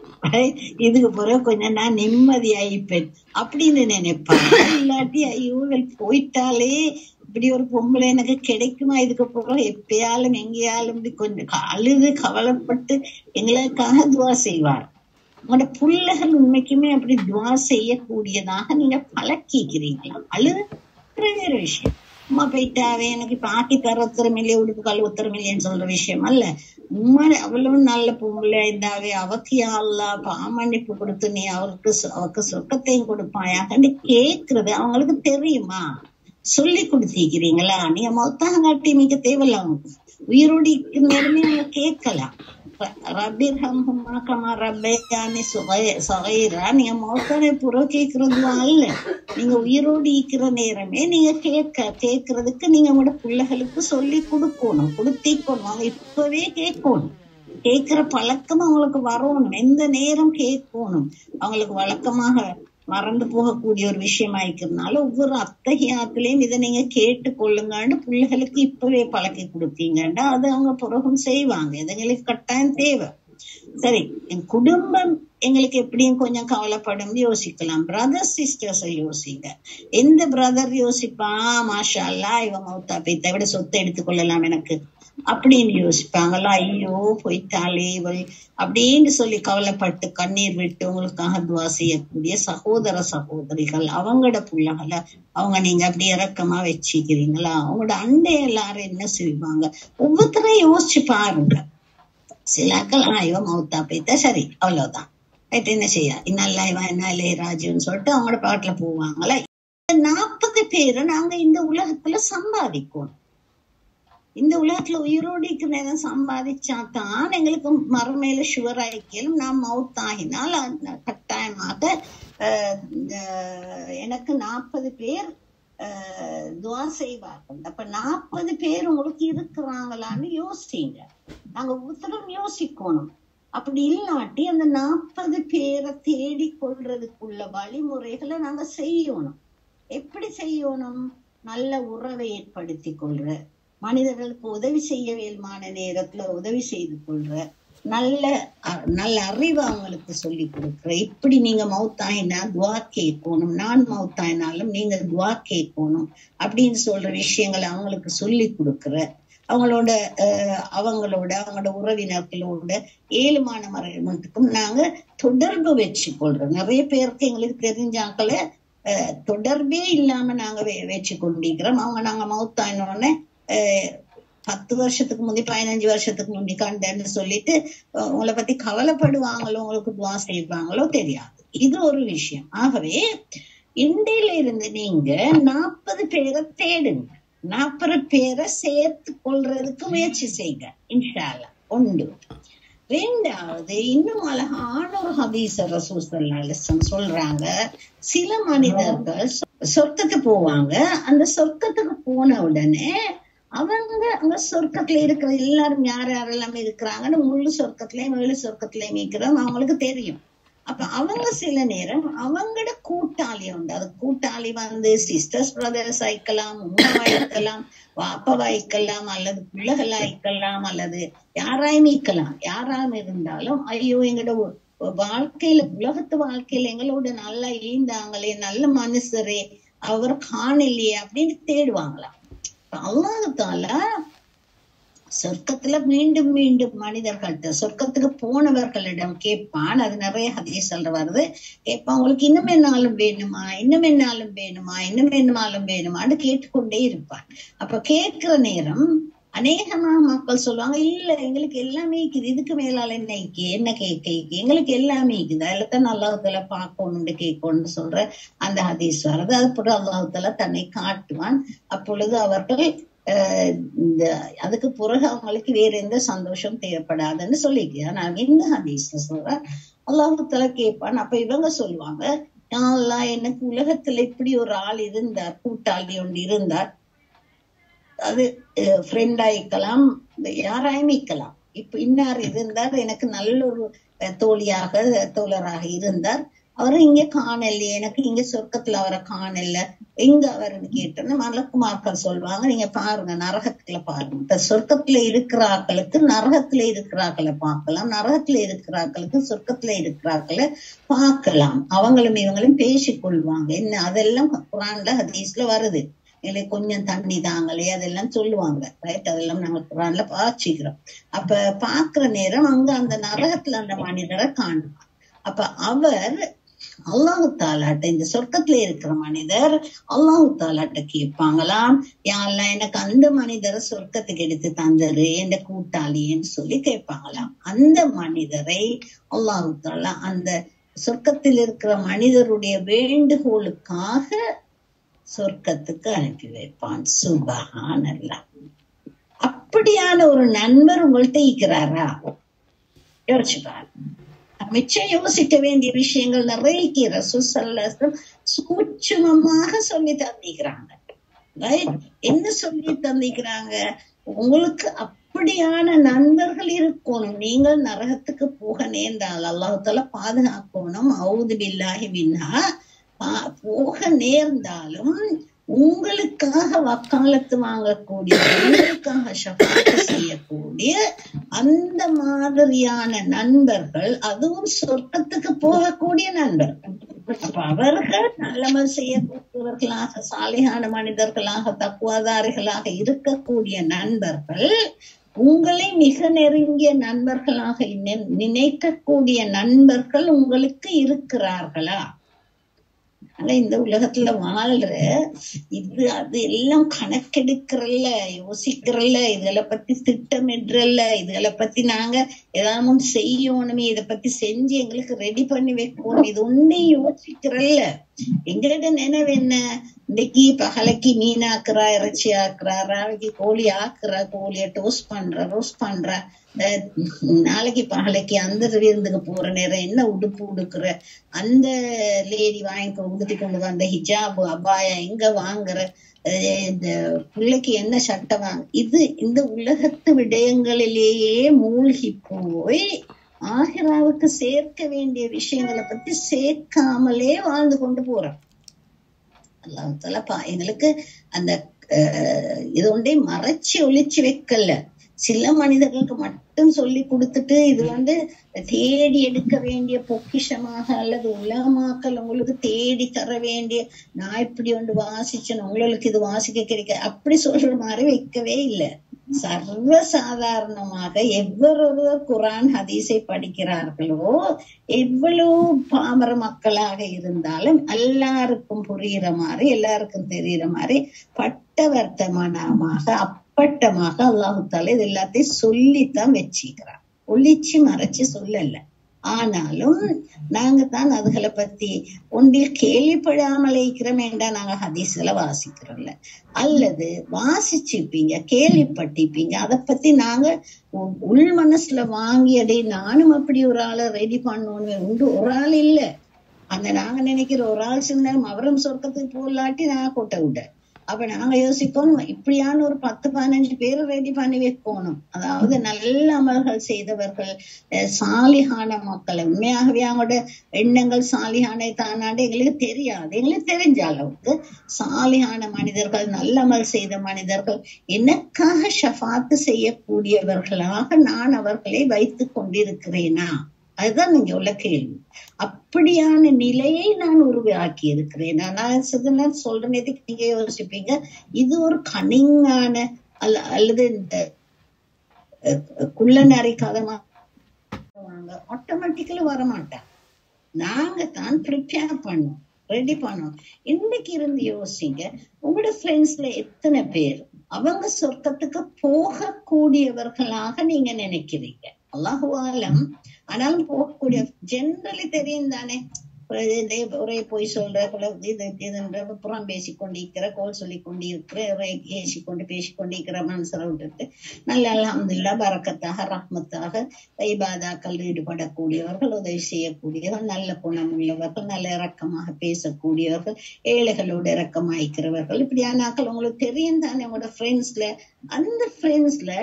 இதுக்கு பிறகு கொஞ்சம் நான் நிம்மதியாயிப்பேன் அப்படின்னு நினைப்பாங்க. இல்லாட்டி ஐயோ போயிட்டாலே இப்படி ஒரு பொம்பளை எனக்கு கிடைக்குமா இதுக்கு பிறகு, எப்பயாலும் எங்கேயாலும் இப்படி கொஞ்சம் அழுது கவலைப்பட்டு எங்களுக்காக துவா செய்வார். உங்களோட பிள்ளைகள் உண்மைக்குமே அப்படி துவா செய்யக்கூடியதாக நீங்க பழக்கிக்கிறீங்களா? அழுது வேற விஷயம், அம்மா போயிட்டாவே எனக்கு இப்ப ஆக்கி தர உத்தரமில்லையே, உடுப்பு கால் உத்தரமில்லையன்னு சொல்ற விஷயம் அல்ல. உண்மை அவ்வளவு நல்ல பொம்பளை இருந்தாவே அவக்கு யாழ்லா பாமன்னிப்பு கொடுத்து நீ அவருக்கு சொர்க்கத்தையும் கொடுப்பாயான்னு கேக்குறது அவங்களுக்கு தெரியுமா? சொல்லி கொடுத்திருக்கிறீங்களா? நீங்க மொத்தம் காட்டி நீங்க தேவையில்ல, அவங்க உயிரோடு நேரமே அவங்க கேட்கலாம். நீங்க மௌத்தானே புற கேக்குறதுவா இல்ல, நீங்க உயிரோடு இருக்கிற நேரமே நீங்க கேக்குறதுக்கு நீங்க உங்களோட பிள்ளைகளுக்கு சொல்லி கொடுக்கணும், கொடுத்திக்கணும். அவங்க இப்பவே கேட்கணும், கேட்கிற பழக்கம் அவங்களுக்கு வரணும், எந்த நேரம் கேட்கணும். அவங்களுக்கு வழக்கமாக மறந்து போகக்கூடிய ஒரு விஷயமா இருக்கிறதுனால ஒவ்வொரு அத்தகையாத்திலையும் இதை நீங்க கேட்டு கொள்ளுங்கன்னு பிள்ளைகளுக்கு இப்பவே பழக்கி கொடுத்தீங்கன்னா அது அவங்க பிறகும் செய்வாங்க. இது எங்களுக்கு கட்டாயம் தேவை. சரி, என் குடும்பம் எங்களுக்கு எப்படியும் கொஞ்சம் கவலைப்படும் யோசிக்கலாம். பிரதர்ஸ் சிஸ்டர்ஸை யோசிங்க. எந்த பிரதர் யோசிப்பா மாஷா அல்லாஹ் இவன் மௌத்தா போய்த்தா விட சொத்தை எடுத்துக்கொள்ளலாம் எனக்கு அப்படின்னு யோசிப்பாங்களா? ஐயோ போய்த்தாலே இவள் அப்படின்னு சொல்லி கவலைப்பட்டு கண்ணீர் விட்டு உங்களுக்காக துவா செய்யக்கூடிய சகோதர சகோதரிகள், அவங்களோட பிள்ளைகளை அவங்க நீங்க அப்படி இறக்கமா வச்சுக்கிறீங்களா? அவங்களோட அண்டை எல்லாரும் என்ன செய்வாங்க? ஒவ்வொருத்தரையும் யோசிச்சு பாருங்க. சிலாக்கள் இவன் மௌத்தா போய்த்தா சரி அவ்வளவுதான், என்ன செய்ய இன்னல்லா இவன் என்ன இல்லை ராஜுன்னு சொல்லிட்டு அவங்களோட பாட்டுல போவாங்களா? 40 பேரை நாங்க இந்த உலகத்துல சம்பாதிக்கணும். இந்த உலகத்துல உயிரோடு நேரம் சம்பாதிச்சாதான் எங்களுக்கு மறுமையில சுவர் ஆயிக்கலும். நாம் மௌத்தாகினால் கட்டாயமாக எனக்கு 40 பேர் துவா செய்வார்கள். அப்ப 40 பேர் உங்களுக்கு இருக்கிறாங்களான்னு யோசிங்க. நாங்க ஒவ்வொருத்தரும் யோசிக்கணும். அப்படி இல்லாட்டி அந்த 40 பேரை தேடி கொள்றதுக்குள்ள வழிமுறைகளை நாங்க செய்யணும். எப்படி செய்யணும்? நல்ல உறவை ஏற்படுத்தி கொள்ற, மனிதர்களுக்கு உதவி செய்ய வேல்மான நேரத்துல உதவி செய்து கொள்ற, நல்ல அறிவு அவங்களுக்கு சொல்லி கொடுக்குற, இப்படி நீங்க மௌத்தாயினா துவா கேட்கணும், நான் மௌத்தாயினாலும் நீங்க துவா கேட்கணும் அப்படின்னு சொல்ற விஷயங்களை அவங்களுக்கு சொல்லி கொடுக்குற, அவங்களோட உறவினர்களோட ஏழுமான மரணத்துக்கும் நாங்க தொடர்பு வச்சு கொள்றோம். நிறைய பேருக்கு எங்களுக்கு தெரிஞ்சாக்களை தொடர்பே இல்லாம நாங்க வச்சு கொண்டிருக்கிறோம். அவங்க நாங்க மௌத்தாயினோடனே 10 வருஷத்துக்கு முந்தி 15 வருஷத்துக்கு முந்தி கண்டேன்னு சொல்லிட்டு உங்களை பத்தி கவலைப்படுவாங்களோ, உங்களுக்கு துவா செய்வாங்களோ தெரியாது. இது ஒரு விஷயம். ஆகவே இந்தியில இருந்து நீங்க 40 பேரை தேடுங்க, 40 பேரை சேர்த்து கொள்றதுக்கு முயற்சி செய்யுங்க இன்ஷா அல்லாஹ். ஒன்று. ரெண்டாவது, இன்னும் அழகான ஒரு ஹதீஸ் ரசூல் ஸல்லல்லாஹு அலைஹி வஸல்லம் சொல்றாங்க, சில மனிதர்கள் சொர்க்கத்துக்கு போவாங்க. அந்த சொர்க்கத்துக்கு போன உடனே அவங்க அங்க சொர்க்கத்துல இருக்கிற எல்லாரும் யாரெல்லாம் இருக்கிறாங்கன்னு முழு சொர்க்கத்திலயும் ஏழு சொர்க்கத்திலயும் இருக்கிறோம் அவங்களுக்கு தெரியும். அப்ப அவங்க சில நேரம் அவங்களோட கூட்டாளி உண்டு. அது கூட்டாளி சிஸ்டர்ஸ் பிரதர்ஸ் ஆயிக்கலாம், உமாவா இருக்கலாம், வாப்பவா இருக்கலாம், அல்லது பிள்ளைகளா இருக்கலாம், அல்லது யாராயும் இருக்கலாம். யாராயும் இருந்தாலும் ஐயோ எங்கட வாழ்க்கையில உலகத்து வாழ்க்கையில எங்களோட நல்லா ஈந்தாங்களே, நல்ல மனுஷரே, அவர் காணலையே அப்படின்னு தேடுவாங்களாம். அல்லாஹ்தால சொர்க்கத்துல மீண்டும் மீண்டும் மனிதர்கள்ட்ட, சொர்க்கத்துக்கு போனவர்களிடம் கேட்பான். அது நிறைய ஹதீஸ்ல வருது. கேட்பான், உங்களுக்கு இன்னும் என்னாலும் வேணுமா, இன்னும் என்னாலும் வேணுமா, இன்னும் என்னாலும் வேணுமான்னு கேட்டுக்கொண்டே இருப்பான். அப்ப கேட்கிற நேரம் அநேகமா மக்கள் சொல்லுவாங்க, இல்ல எங்களுக்கு எல்லாமே இருக்குது, இதுக்கு மேலால என்ன கேட்க, எங்களுக்கு எல்லாமே இருக்குது, அதுலதான் அல்லாஹ்தால பார்க்கணும்னு கேட்கணும்னு சொல்ற அந்த ஹதீஸ் வருது. அது போல அல்லாஹ்தால தன்னை காட்டுவான். அப்பொழுது அவர்கள் இந்த அதுக்கு பிறகு அவங்களுக்கு வேற எந்த சந்தோஷம் தேவைப்படாதுன்னு சொல்லிக்கிறேன். நான் இந்த ஹதீஸ்ல சொல்றேன், அல்லாஹ்தால கேட்பான். அப்ப இவங்க சொல்லுவாங்க, யா அல்லாஹ், எனக்கு உலகத்துல இப்படி ஒரு ஆள் இருந்தார், கூட்டாளி ஒன்று இருந்தார், அது ஃப்ரெண்ட் ஆயிக்கலாம், யாராயும் இருக்கலாம். இப்ப இன்னார் இருந்தார், எனக்கு நல்ல ஒரு தோழராக இருந்தார், அவரு இங்க காணல, எனக்கு இங்க சொர்க்கத்துல அவரை காணல, எங்க அவருன்னு கேட்டோன்னு மலக்குமார்கள் சொல்லுவாங்க, நீங்க பாருங்க, நரகத்துல பாருங்க. சொர்க்கத்துல இருக்கிறார்களுக்கு நரகத்துல இருக்கிறார்களை பார்க்கலாம், நரகத்துல இருக்கிறார்களுக்கு சொர்க்கத்துல இருக்கிறார்களை பார்க்கலாம், அவங்களும் இவங்களும் பேசிக்கொள்வாங்க. என்ன அதெல்லாம் குர்ஆன்ல ஹதீஸ்ல வருது. எங்களுக்கு கொஞ்சம் தண்ணி தாங்களே அதெல்லாம் சொல்லுவாங்க, ரைட்? அதெல்லாம் நாங்க குர்ஆன்ல வாசிக்கிறோம். அப்ப பாக்குற நேரம் அங்க அந்த நரகத்துல அந்த மனிதரை காணுவாங்க. அப்ப அவர் அல்லாஹ் தாலாட்ட, இந்த சொர்க்கத்துல இருக்கிற மனிதர் அல்லாஹ் தாலாட்ட கேட்பாங்களாம், யா அல்லாஹ், எனக்கு அந்த மனிதரை சொர்க்கத்துக்கு எடுத்து தந்தரு, என்ற கூட்டாளின்னு சொல்லி கேட்பாங்களாம். அந்த மனிதரை அல்லாஹ் தாலா அந்த சொர்க்கத்தில் இருக்கிற மனிதருடைய வேண்டுகோளுக்காக சொர்க்கத்துக்கு அனுப்பி வைப்பான். சுபஹானல்லாஹ். அப்படியான ஒரு நண்பர் உங்கள்கிட்ட இருக்கிறாரா? யோசிச்சு பாருங்க. மிச்சம் யோசிக்க வேண்டிய விஷயங்கள் நிறைய ரசூல் ஸல்லல்லாஹு அலைஹி வஸல்லம் சூட்சுமமாக சொல்லி தந்திக்கிறாங்க. என்ன சொல்லி தந்திக்கிறாங்க? உங்களுக்கு அப்படியான நண்பர்கள் இருக்கணும். நீங்கள் நரகத்துக்கு போக நேர்ந்தால் அல்லாஹ் தஆலா பாதுகாக்கணும், அஊது பில்லாஹி மின்ஹா, போக நேர்ந்தாலும் உங்களுக்காக வக்காலத்து வாங்கக்கூடிய, உங்களுக்காக ஷஃபாஅத் செய்யக்கூடிய அந்த மாதிரியான நண்பர்கள், அதுவும் சொர்க்கத்துக்கு போகக்கூடிய நண்பர்கள். அப்ப அவர்கள் நல்லமல் செய்யக்கூடியவர்களாக, சாலிஹான மனிதர்களாக, தக்வாதாரிகளாக இருக்கக்கூடிய நண்பர்கள், உங்களை மிக நெருங்கிய நண்பர்களாக நினைக்கக்கூடிய நண்பர்கள் உங்களுக்கு இருக்கிறார்களா? இந்த உலகத்துல வாழ்ற இது அது எல்லாம் கணக்கெடுக்கிறல்ல, யோசிக்கிறல்ல, இதுகளை பத்தி திட்டமிடுறல்ல, இதுகளை பத்தி நாங்க ஏதாவது செய்யணுமே, இதை பத்தி செஞ்சு எங்களுக்கு ரெடி பண்ணி வைக்கணும், இது ஒன்னே யோசிக்கிறல்ல. எங்கள்ட நினைவு என்ன? இன்னைக்கு பகலைக்கு மீன் ஆக்குறா, இறைச்சி ஆக்குறா, ராவைக்கு கோழி ஆக்குறா, கோழிய ரோஸ்ட் பண்ற, நாளைக்கு பகலைக்கு அந்த விருந்துக்கு போற நேரம் என்ன உடுப்பு உடுக்குற, அந்த லேடி வாங்கி உடுத்தி கொண்டு வந்த ஹிஜாபு அபாயா எங்க வாங்குற, இந்த பிள்ளைக்கு என்ன சட்டை வாங்க, இது இந்த உலகத்து விடயங்களிலேயே மூழ்கி போய் ஆஹிராவுக்கு சேர்க்க வேண்டிய விஷயங்களை பத்தி சேர்க்காமலே வாழ்ந்து கொண்டு போறோம். அல்லாஹ் தஆலா எங்களுக்கு அந்த இது ஒன்றே மறைச்சு ஒளிச்சு வைக்கல, சில மனிதர்களுக்கு மட்டும் சொல்லி கொடுத்துட்டு இது தேடி எடுக்க வேண்டிய பொக்கிஷமாக, அல்லது உலமாக்கள் உங்களுக்கு தேடி தர வேண்டிய, நான் இப்படி ஒன்று வாசிச்சேன் உங்களுக்கு இது வாசிக்க கிடைக்க, அப்படி சொல்ற மாதிரி வைக்கவே இல்லை. சர்வ சாதாரணமாக எவ்வொருவர் குர்ஆன் ஹதீஸை படிக்கிறார்களோ, எவ்வளவு பாமர மக்களாக இருந்தாலும் எல்லாருக்கும் புரிகிற மாதிரி, எல்லாருக்கும் தெரிகிற மாதிரி பட்டவர்த்தமானமாக அப்பட்டமாக அல்லாஹ் தஆலா இது எல்லாத்தையும் சொல்லித்தான் வச்சுக்கிறார், ஒளிச்சு மறைச்சு சொல்லல. ஆனாலும் நாங்க தான் அதுகளை பத்தி ஒன்றில் கேள்விப்படாமல் இருக்கிறோமேண்டா நாங்க ஹதீஸ்ல வாசிக்கிறோம்ல, அல்லது வாசிச்சுப்பீங்க, கேள்விப்பட்டிருப்பீங்க, அதை பத்தி நாங்க உள் மனசுல வாங்கியடே நானும் அப்படி ஒரு ஆளை ரெடி பண்ணணும் உண்டு. ஒரு ஆள் இல்ல, அந்த நாங்க நினைக்கிற ஒரு ஆள் சின்ன அவரும் சொர்க்கத்துக்கு போலாட்டி நான் கொட்ட விட்டேன். அப்ப நாங்க யோசிக்கணும், இப்படியான ஒரு 10-15 பேர் ரெடி பண்ணி வைக்கணும். அதாவது நல்ல அமல்கள் செய்தவர்கள், சாலிஹான மக்களை, உண்மையாகவே அவங்களோட எண்ணங்கள் சாலிஹானை தானாண்டு எங்களுக்கு தெரியாது, எங்களுக்கு தெரிஞ்ச அளவுக்கு சாலிஹான மனிதர்கள், நல்ல அமல் செய்த மனிதர்கள் எனக்காக ஷஃபாத்து செய்யக்கூடியவர்களாக நான் அவர்களை வைத்து கொண்டிருக்கிறேனா அதுதான் நீங்க உள்ள கேள்வி. அப்படியான நிலையை நான் உருவாக்கி இருக்கிறேன். நான் சொல்றேன், நீங்க யோசிப்பீங்க இது ஒரு கனிங்கான அல்லது இந்த குள்ள நரிக்காதமா ஆட்டோமேட்டிக்கலி வரமாட்டேன். நாங்க தான் ப்ரிப்பேர் பண்ணோம், ரெடி பண்ணோம். இன்னைக்கு இருந்து யோசிங்க, உங்களோட ஃப்ரெண்ட்ஸ்ல எத்தனை பேர் அவங்க சொர்க்கத்துக்கு போகக்கூடியவர்களாக நீங்க நினைக்கிறீங்க? அல்லாஹு ஆலம். ஆனாலும் போகக்கூடிய ஜெனரலி தெரியும் தானே, ஒரே போய் சொல்ற புறம் பேசிக்கொண்டிருக்கிற, கோல் சொல்லி கொண்டிருக்கிற, ஏசிக்கொண்டு பேசிக்கொண்டிருக்கிற மனசுல விட்டுட்டு நல்ல அல்ஹம்துலில்லாஹ் பரக்கத்தாக ரஹ்மத்தாக இபாதாக்கள் ஈடுபடக்கூடியவர்கள், உதவி செய்யக்கூடியவர்கள், நல்ல குணம் உள்ளவர்கள், நல்ல இரக்கமாக பேசக்கூடியவர்கள், ஏழைகளோடு இரக்கமாய்க்கிறவர்கள், இப்படியானாக்கள் உங்களுக்கு தெரியும் தானே உங்களோட ஃப்ரெண்ட்ஸ்ல. அந்த ஃப்ரெண்ட்ஸ்ல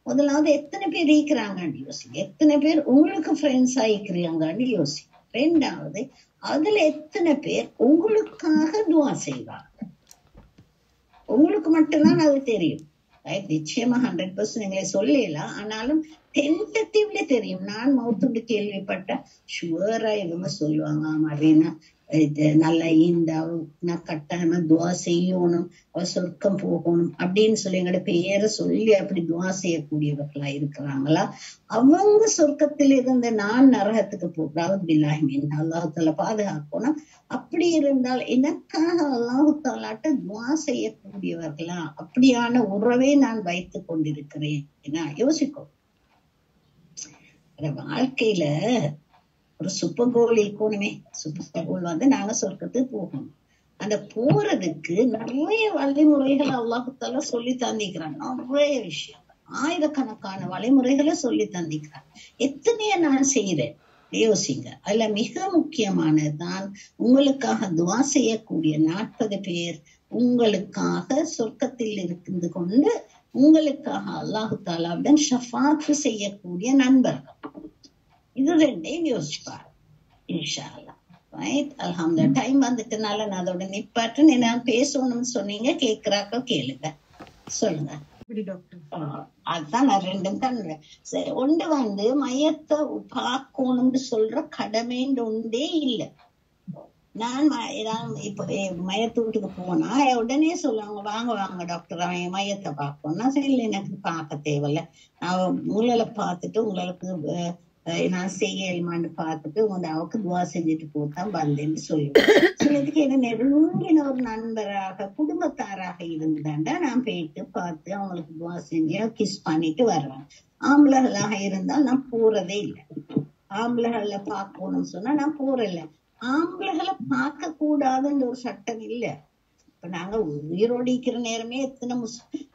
முதலாவது எத்தனை பேர் இருக்கிறாங்கன்னு யோசிங்க, எத்தனை பேர் உங்களுக்கு ஃப்ரெண்ட்ஸ் ஆயிக்கிறாங்கன்னு யோசிங்க. ரெண்டாவது, அதுல எத்தனை பேர் உங்களுக்காக துவா செய்வாங்க? உங்களுக்கு மட்டும்தான் அது தெரியும். நிச்சயமா 100% எங்களை சொல்லலாம், ஆனாலும் டென்டேட்டிவ்ல தெரியும். நான் மௌத்துண்டு கேள்விப்பட்ட ஷுவரா இவங்க சொல்லுவாங்க, மறீனா இது நல்லா நான் கட்டாயமா துவா செய்யணும், அவ சொர்க்கம் போகணும் அப்படின்னு சொல்லி எங்களோட பேரை சொல்லி அப்படி துவா செய்யக்கூடியவர்களா இருக்கிறாங்களா? அவங்க சொர்க்கத்தில் இருந்து நான் நரகத்துக்கு போகிறாவது அல்லாஹால பாதுகாக்கணும். அப்படி இருந்தால் எனக்காக அல்லாஹாலாட்ட துவா செய்யக்கூடியவர்களா? அப்படியான உறவே நான் வைத்துக் கொண்டிருக்கிறேன். யோசிக்கும். வாழ்க்கையில ஒரு சூப்பர் கோல் இருக்கணுமே. சூப்பர் கோல் நாங்க சொர்க்கத்துக்கு போகணும். அந்த போறதுக்கு நிறைய வழிமுறைகளை அல்லாஹால சொல்லி தந்திக்கிறாங்க. நிறைய விஷயம், ஆயிரக்கணக்கான வழிமுறைகளை சொல்லி தந்திக்கிறாங்க. எத்தனைய நான் செய்யறேன் யோசிங்க. அதுல மிக முக்கியமானதுதான் உங்களுக்காக துவா செய்யக்கூடிய 40 பேர் உங்களுக்காக சொர்க்கத்தில் இருந்து கொண்டு உங்களுக்காக அல்லாஹு தாலாவுடன் ஷஃபாத்து செய்யக்கூடிய நண்பர்கள். இது ரெண்டையும் யோசிப்பாரு இன்ஷா அல்லாஹ். ரைட், அல்ஹம்துலில்லாஹ். டைம் வந்துட்டனால நான் அதோட நிப்பாட்டு. நான் பேசணும்னு சொன்னீங்க, கேக்குறாக்க கேளுங்க, சொல்லுங்க. அதுதான் நான் ரெண்டும் தான். ஒன்று மையத்தை பார்க்கணும்னு சொல்ற கடமைன்னு ஒன்றே இல்லை. நான் இப்ப மையத்து வீட்டுக்கு போனா உடனே சொல்லுவாங்க, வாங்க வாங்க டாக்டர் அவன் மையத்தை பார்க்கணும்னா சரி, எனக்கு பார்க்க தேவையில்ல, நான் மூலையில பார்த்துட்டு உங்களுக்கு நான் செய்யலுமான்னு பார்த்துட்டு அவக்கு துவா செஞ்சுட்டு போதான் வந்தேன்னு சொல்லுவேன். சிலதுக்கு என்ன நெருங்கின ஒரு நண்பராக குடும்பத்தாராக இருந்தாண்டா நான் போயிட்டு பார்த்து அவங்களுக்கு துவா செஞ்சு கிஸ் பண்ணிட்டு வருவேன். ஆம்பளைகளாக இருந்தால் நான் போறதே இல்லை. ஆம்பளைகளை பார்க்கணும்னு சொன்னா நான் போறதில்லை. ஆம்பளைகளை பார்க்க கூடாதுன்ற ஒரு சட்டம் இல்ல. இப்ப நாங்க உயிரோடு இருக்கிற நேரமே எத்தனை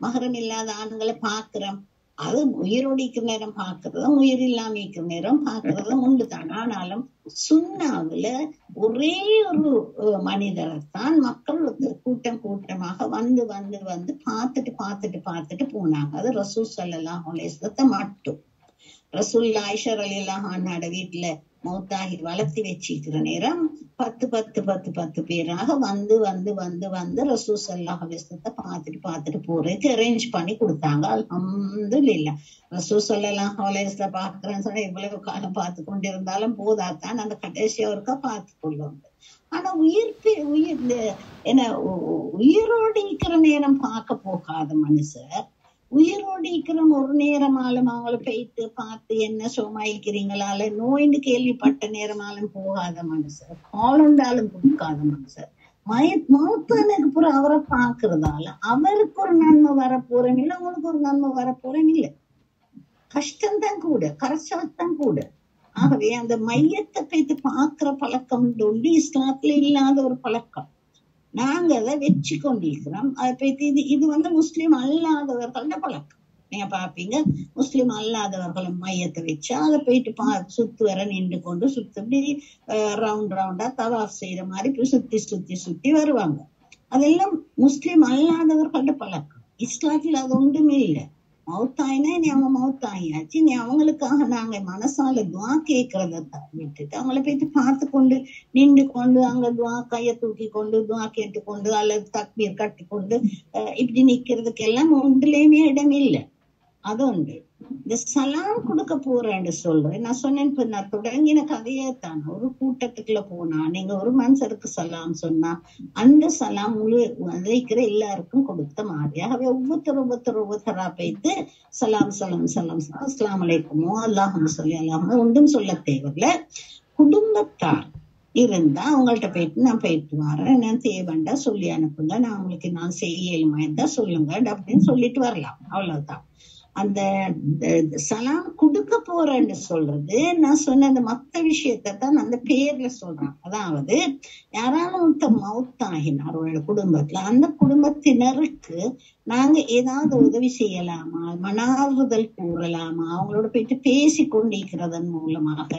மகரம் இல்லாத ஆண்களை பாக்குறோம். அது உயிரோடு இருக்கிற நேரம் பாக்குறதும் உயிர் இல்லாம இருக்கிற நேரம் பாக்குறதும் உண்டுதான். ஆனாலும் சுன்னாவுல ஒரே ஒரு மனிதரைத்தான் மக்கள் கூட்டம் கூட்டமாக வந்து வந்து வந்து பார்த்துட்டு பார்த்துட்டு பார்த்துட்டு போனாங்க. அது ரசூல் ஸல்லல்லாஹு அலைஹி வஸல்லம் மட்டும். ரசூல் ஆயிஷா ரலியல்லாஹு அன்ஹா வீட்டுல மௌத்தாகி வளர்த்தி வச்சிருக்கிற நேரம் 10 பேராக வந்து வந்து வந்து வந்து ரசூல் ஸல்லல்லாஹு அலைஹி வஸல்லத்தை பார்த்துட்டு பார்த்துட்டு போறதுக்கு அரேஞ்ச் பண்ணி கொடுத்தாங்க. அல்ஹம்துலில்லாஹ். ரசூல் ஸல்லல்லாஹு அலைஹி வஸல்லம் பாக்குறேன்னு சொன்னா எவ்வளவு காலம் பார்த்து கொண்டிருந்தாலும் போதாத்தான், அந்த கடைசியா ஒருக்கா பார்த்து கொள்ளுவாங்க. ஆனா உயிரோடு இருக்கிற நேரம் பார்க்க போகாத மனுஷர், உயிரோடு இருக்கிற ஒரு நேரமாலும் அவங்கள போயிட்டு பார்த்து என்ன சோமாயிக்கிறீங்களால நோயின்னு கேள்விப்பட்ட நேரமாலும் போகாத மனுஷர், காலண்டாலும் கொடுக்காத மனுஷர், மௌத்தானுக்கு புறம் அவரை பாக்குறதால அவருக்கு ஒரு நன்மை வரப்போறேன் இல்லை, அவங்களுக்கு ஒரு நன்மை வரப்போறேன் இல்லை. கஷ்டம்தான் கூட, கரைச்சல்தான் கூட. ஆகவே அந்த மையத்தை போயிட்டு பாக்குற பழக்கம் ஒன்று இஸ்லாத்துல இல்லாத ஒரு பழக்கம். நாங்க அதை வச்சு கொண்டிருக்கிறோம். அதை பத்தி இது முஸ்லிம் அல்லாதவர்களோட பழக்கம். நீங்க பாப்பீங்க, முஸ்லிம் அல்லாதவர்களை மையத்தை வச்சு அதை போயிட்டு சுத்து வர நின்று கொண்டு சுத்தி ரவுண்டா தவாஃப் செய்யற மாதிரி சுத்தி சுத்தி சுத்தி வருவாங்க. அதெல்லாம் முஸ்லிம் அல்லாதவர்களோட பழக்கம். இஸ்லாத்துல அது ஒன்றுமே இல்லை. மௌத்தாயினா நீ அவங்க மௌத்தாயாச்சு, நீ அவங்களுக்காக நாங்க மனசால துவா கேட்கறத விட்டுட்டு அவங்கள போயிட்டு பார்த்து கொண்டு நின்று கொண்டு அங்க துவா கைய தூக்கி கொண்டு துவா கேட்டு கொண்டு அல்லது தக்பீர் கட்டி கொண்டு இப்படி நிக்கிறதுக்கு எல்லாம் ஒன்றுலயுமே இடம் இல்லை. அது ஒன்று. இந்த சலாம் கொடுக்க போறேன்னு சொல்றேன். நான் சொன்னேன், இப்ப நான் தொடங்கின கதையே தான். ஒரு கூட்டத்துக்குள்ள போனா நீங்க ஒரு மனுஷருக்கு சலாம் சொன்னா அந்த சலாம் முழு வதைக்கிற எல்லாருக்கும் கொடுத்த மாதிரி. ஆகவே ஒவ்வொருத்தரா போயிட்டு சலாம் சலாம் சலாம் அஸ்லாம் அலைக்குமோ அல்லாஹும் சொல்லி அல்லாஹ் ஒன்றும் சொல்ல தேவையில்ல. குடும்பத்தார் இருந்தா அவங்கள்ட்ட போயிட்டு நான் போயிட்டு வரேன், நான் தேவைண்டா சொல்லி அனுப்புங்க, நான் உங்களுக்கு நான் செய்யலுமா இருந்தா சொல்லுங்க அப்படின்னு சொல்லிட்டு வரலாம். அவ்வளவுதான். அந்த சலாம் கொடுக்க போறேன்னு சொல்றது நான் சொன்ன அந்த மத்த விஷயத்தை தான் அந்த பேர்ல சொல்றான். அதாவது யாராலும் ஒருத்தர் மவுத்தாகினார் ஒரு குடும்பத்துல, அந்த குடும்பத்தினருக்கு நாங்க ஏதாவது உதவி செய்யலாமா, மனாறுதல் கூறலாமா, அவங்களோட போயிட்டு பேசி கொண்டிருக்கிறதன் மூலமாக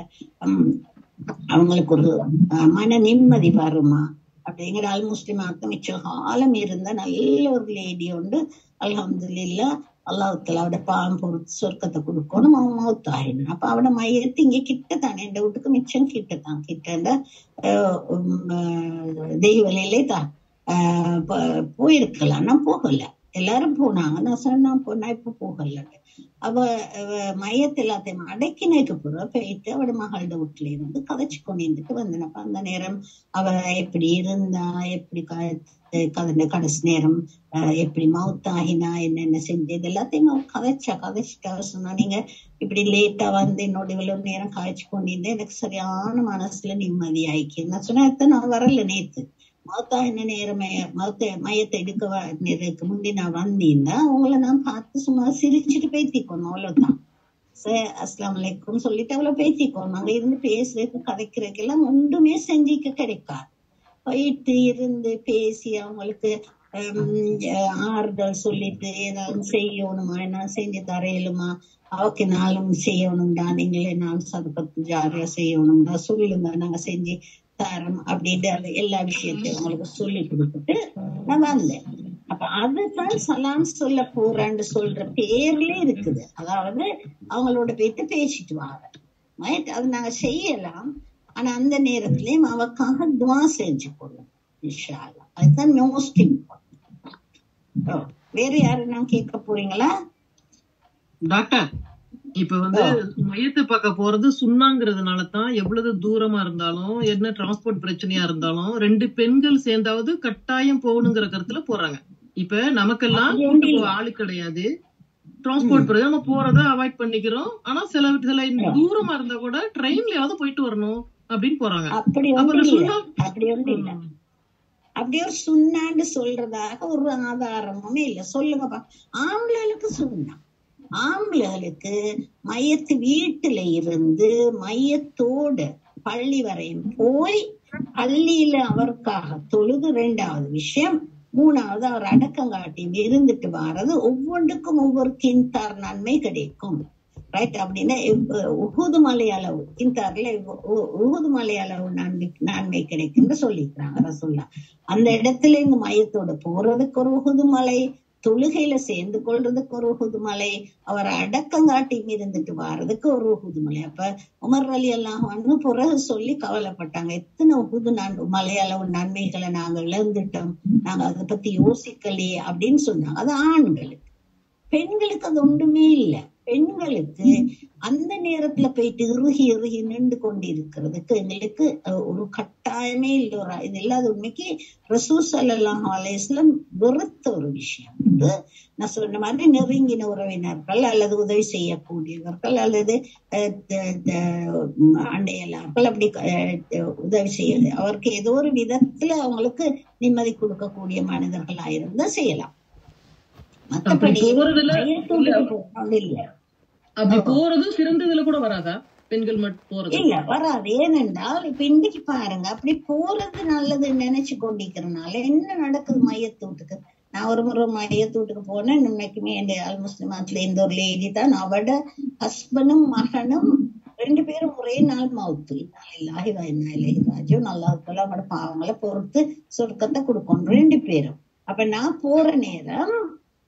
அவங்களுக்கு ஒரு மன நிம்மதி வருமா அப்படிங்கிற முஸ்லிம் மிச்ச காலம் இருந்த நல்ல ஒரு லேடி உண்டு. அல்ஹம்துலில்லாஹ் அல்லாஹ்வுத்தாலா அவட பாவம் பொறுத்து சொர்க்கத்தை கொடுக்கணும். அவன் மௌத்தாயிடும். அப்ப அவட மையத்து இங்க கிட்டத்தானே, என் வீட்டுக்கு மிச்சம் கிட்டத்தான், கிட்ட தெய்வலையிலே தான் போயிருக்கலாம். நான் போகல, எல்லாரும் போனாங்க. நான் சொன்னேன் நான் இப்ப போகல. அவ மையத்தை எல்லாத்தையும் அடக்கினதுக்கு பிறகு போயிட்டு அவட மகளோட வீட்டுல இருந்து கதைச்சு கொண்டு வந்தேன். அந்த நேரம் அவ எப்படி இருந்தா, எப்படி கடைசி நேரம் எப்படி மவுத்தாகினா, என்னென்ன செஞ்சது எல்லாத்தையும் அவ கதைச்சிட்டா சொன்னா, நீங்க இப்படி லேட்டா வந்து என்னோட இவ்வளவு நேரம் காய்ச்சி கொண்டிருந்தேன், எனக்கு சரியான மனசுல நிம்மதி ஆயிக்கு. நான் சொன்னேன் நான் வரல நேத்து மௌத்தா என்ன நேரம் மையத்தை எடுக்க முந்தி நான் வந்தீங்கன்னா உங்களை நான் பார்த்து சும்மா சிரிச்சுட்டு பேத்திக்கணும், அவ்வளவுதான். அஸ்லாம் வலைக்கும் சொல்லிட்டு அவ்வளவு பேத்திக்கணும். அங்க இருந்து பேசுறதுக்கு கதைக்கிறதுக்கு எல்லாம் ஒன்றுமே செஞ்சிக்க கிடைக்காது. போயிட்டு இருந்து பேசி அவங்களுக்கு ஆறுதல் சொல்லிட்டு ஏதாவது செய்யணுமா, என்ன செஞ்சு தரையிலுமா, அவக்கு நாளும் செய்யணும்டா, நீங்களே நான் சதுக்கத்து ஜாரியா செய்யணும்டா சொல்லுங்க, நாங்க செஞ்சு தரம் அப்படின்ட்டு அது எல்லா விஷயத்தையும் அவங்களுக்கு சொல்லி கொடுத்துட்டு நான் வந்தேன். அப்ப அதுதான் சலாம் சொல்ல போறான்னு சொல்ற பேர்ல இருக்குது. அதாவது அவங்களோட போயிட்டு பேசிட்டு வாங்க, அது நாங்க செய்யலாம். ஆனா அந்த நேரத்திலயும் அவக்காக துவா செஞ்சு போடுவோம் இன்ஷா அல்லாஹ். அதுதான் மோஸ்ட் இம்பார்ட்டன்ட். வேற யாரு நான் கேட்க போறீங்களா டாக்டர்? இப்ப மையத்தை பார்க்க போறது சுண்ணாங்கிறதுனாலதான் எவ்வளவு தூரமா இருந்தாலும் என்ன டிரான்ஸ்போர்ட் பிரச்சனையா இருந்தாலும் 2 பெண்கள் சேர்ந்தாவது கட்டாயம் போகணுங்கிற கருத்துல போறாங்க. இப்ப நமக்கெல்லாம் ஆளு கிடையாது, டிரான்ஸ்போர்ட் நம்ம போறத அவாய்ட் பண்ணிக்கிறோம். ஆனா சில தூரமா இருந்தா கூட ட்ரெயின்லயாவது போயிட்டு வரணும் அப்படின்னு போறாங்க. அப்படி ஒரு சுண்ணான்னு சொல்றதாக ஒரு ஆதாரமுமே இல்ல. சொல்லுங்கப்பா. ஆம்பளைகளுக்கு சுண்ணா, ஆம்பளைகளுக்கு மையத்து வீட்டுல இருந்து மையத்தோடு பள்ளி வரையும் போய் பள்ளியில அவருக்காக தொழுது 2வது விஷயம், 3வது அவர் அடக்கம் காட்டி இருந்துட்டு வர்றது, ஒவ்வொன்றுக்கும் ஒவ்வொரு கிந்தார் நன்மை கிடைக்கும். ரைட்? அப்படின்னா உஹுது மலை அளவு கிந்தார்ல உஹுது மலை அளவு நன்மை கிடைக்கும்னு சொல்லிக்கிறாங்க ரசூல்லா. அந்த இடத்துல இந்த மையத்தோட போறதுக்கு ஒரு உஹுது மலை, தொழுகையில சேர்ந்து கொள்றதுக்கு ஒரு உஹுது மலை, அவரை அடக்கம் காட்டி இருந்துட்டு வர்றதுக்கு ஒரு உஹுது மலை. அப்ப உமர் ரலியல்லாஹு அன்ஹு பிறகு சொல்லி கவலைப்பட்டாங்க, எத்தனை உஹுது மலையளவு நன்மைகளை நாங்க இழந்துட்டோம், நாங்க அதை பத்தி யோசிக்கலையே அப்படின்னு சொன்னாங்க. அது ஆண்களுக்கு. பெண்களுக்கு அது ஒன்றுமே இல்லை. பெண்களுக்கு அந்த நேரத்துல போயிட்டு இறுகி நின்று கொண்டிருக்கிறதுக்கு எங்களுக்கு ஒரு கட்டாயமே இல்லை. இது இல்லாத உண்மைக்கு ரசூல் ஸல்லல்லாஹு அலைஹி வஸல்லம் வெறுத்த ஒரு விஷயம். நான் சொன்ன மாதிரி நெருங்கின உறவினர்கள் அல்லது உதவி செய்யக்கூடியவர்கள் அல்லது அண்டையலார்கள் அப்படி உதவி செய்ய அவருக்கு ஏதோ ஒரு விதத்துல அவங்களுக்கு நிம்மதி கொடுக்கக்கூடிய மனிதர்களா இருந்தா செய்யலாம். மற்றபடி போறது சிறந்ததுல கூட வராதா? பெண்கள் மட்டும் போறது இல்ல, வராது. ஏனென்றால் இப்ப இன்னைக்கு பாருங்க, அப்படி போறது நல்லதுன்னு நினைச்சு கொண்டிருக்கிறதுனால என்ன நடக்குது மையத்தூட்டுக்கு. நான் ஒரு முறை மையத்தூட்டுக்கு போனேன். இன்னைக்குமே இந்த அல் முஸ்லிமாத்துல இந்த ஒரு லேடி தான், அவட ஹஸ்பண்டும் மகனும் 2 பேரும் ஒரே நாள் மவுத்து. இல்லாஹி வ இன்னா இலைஹி ராஜிஊன். அல்லாஹ் தஆலா அவங்களோட பாவங்களை பொறுத்து சொர்க்கத்தை கொடுக்கணும் 2 பேரும். அப்ப நான் போற நேரம்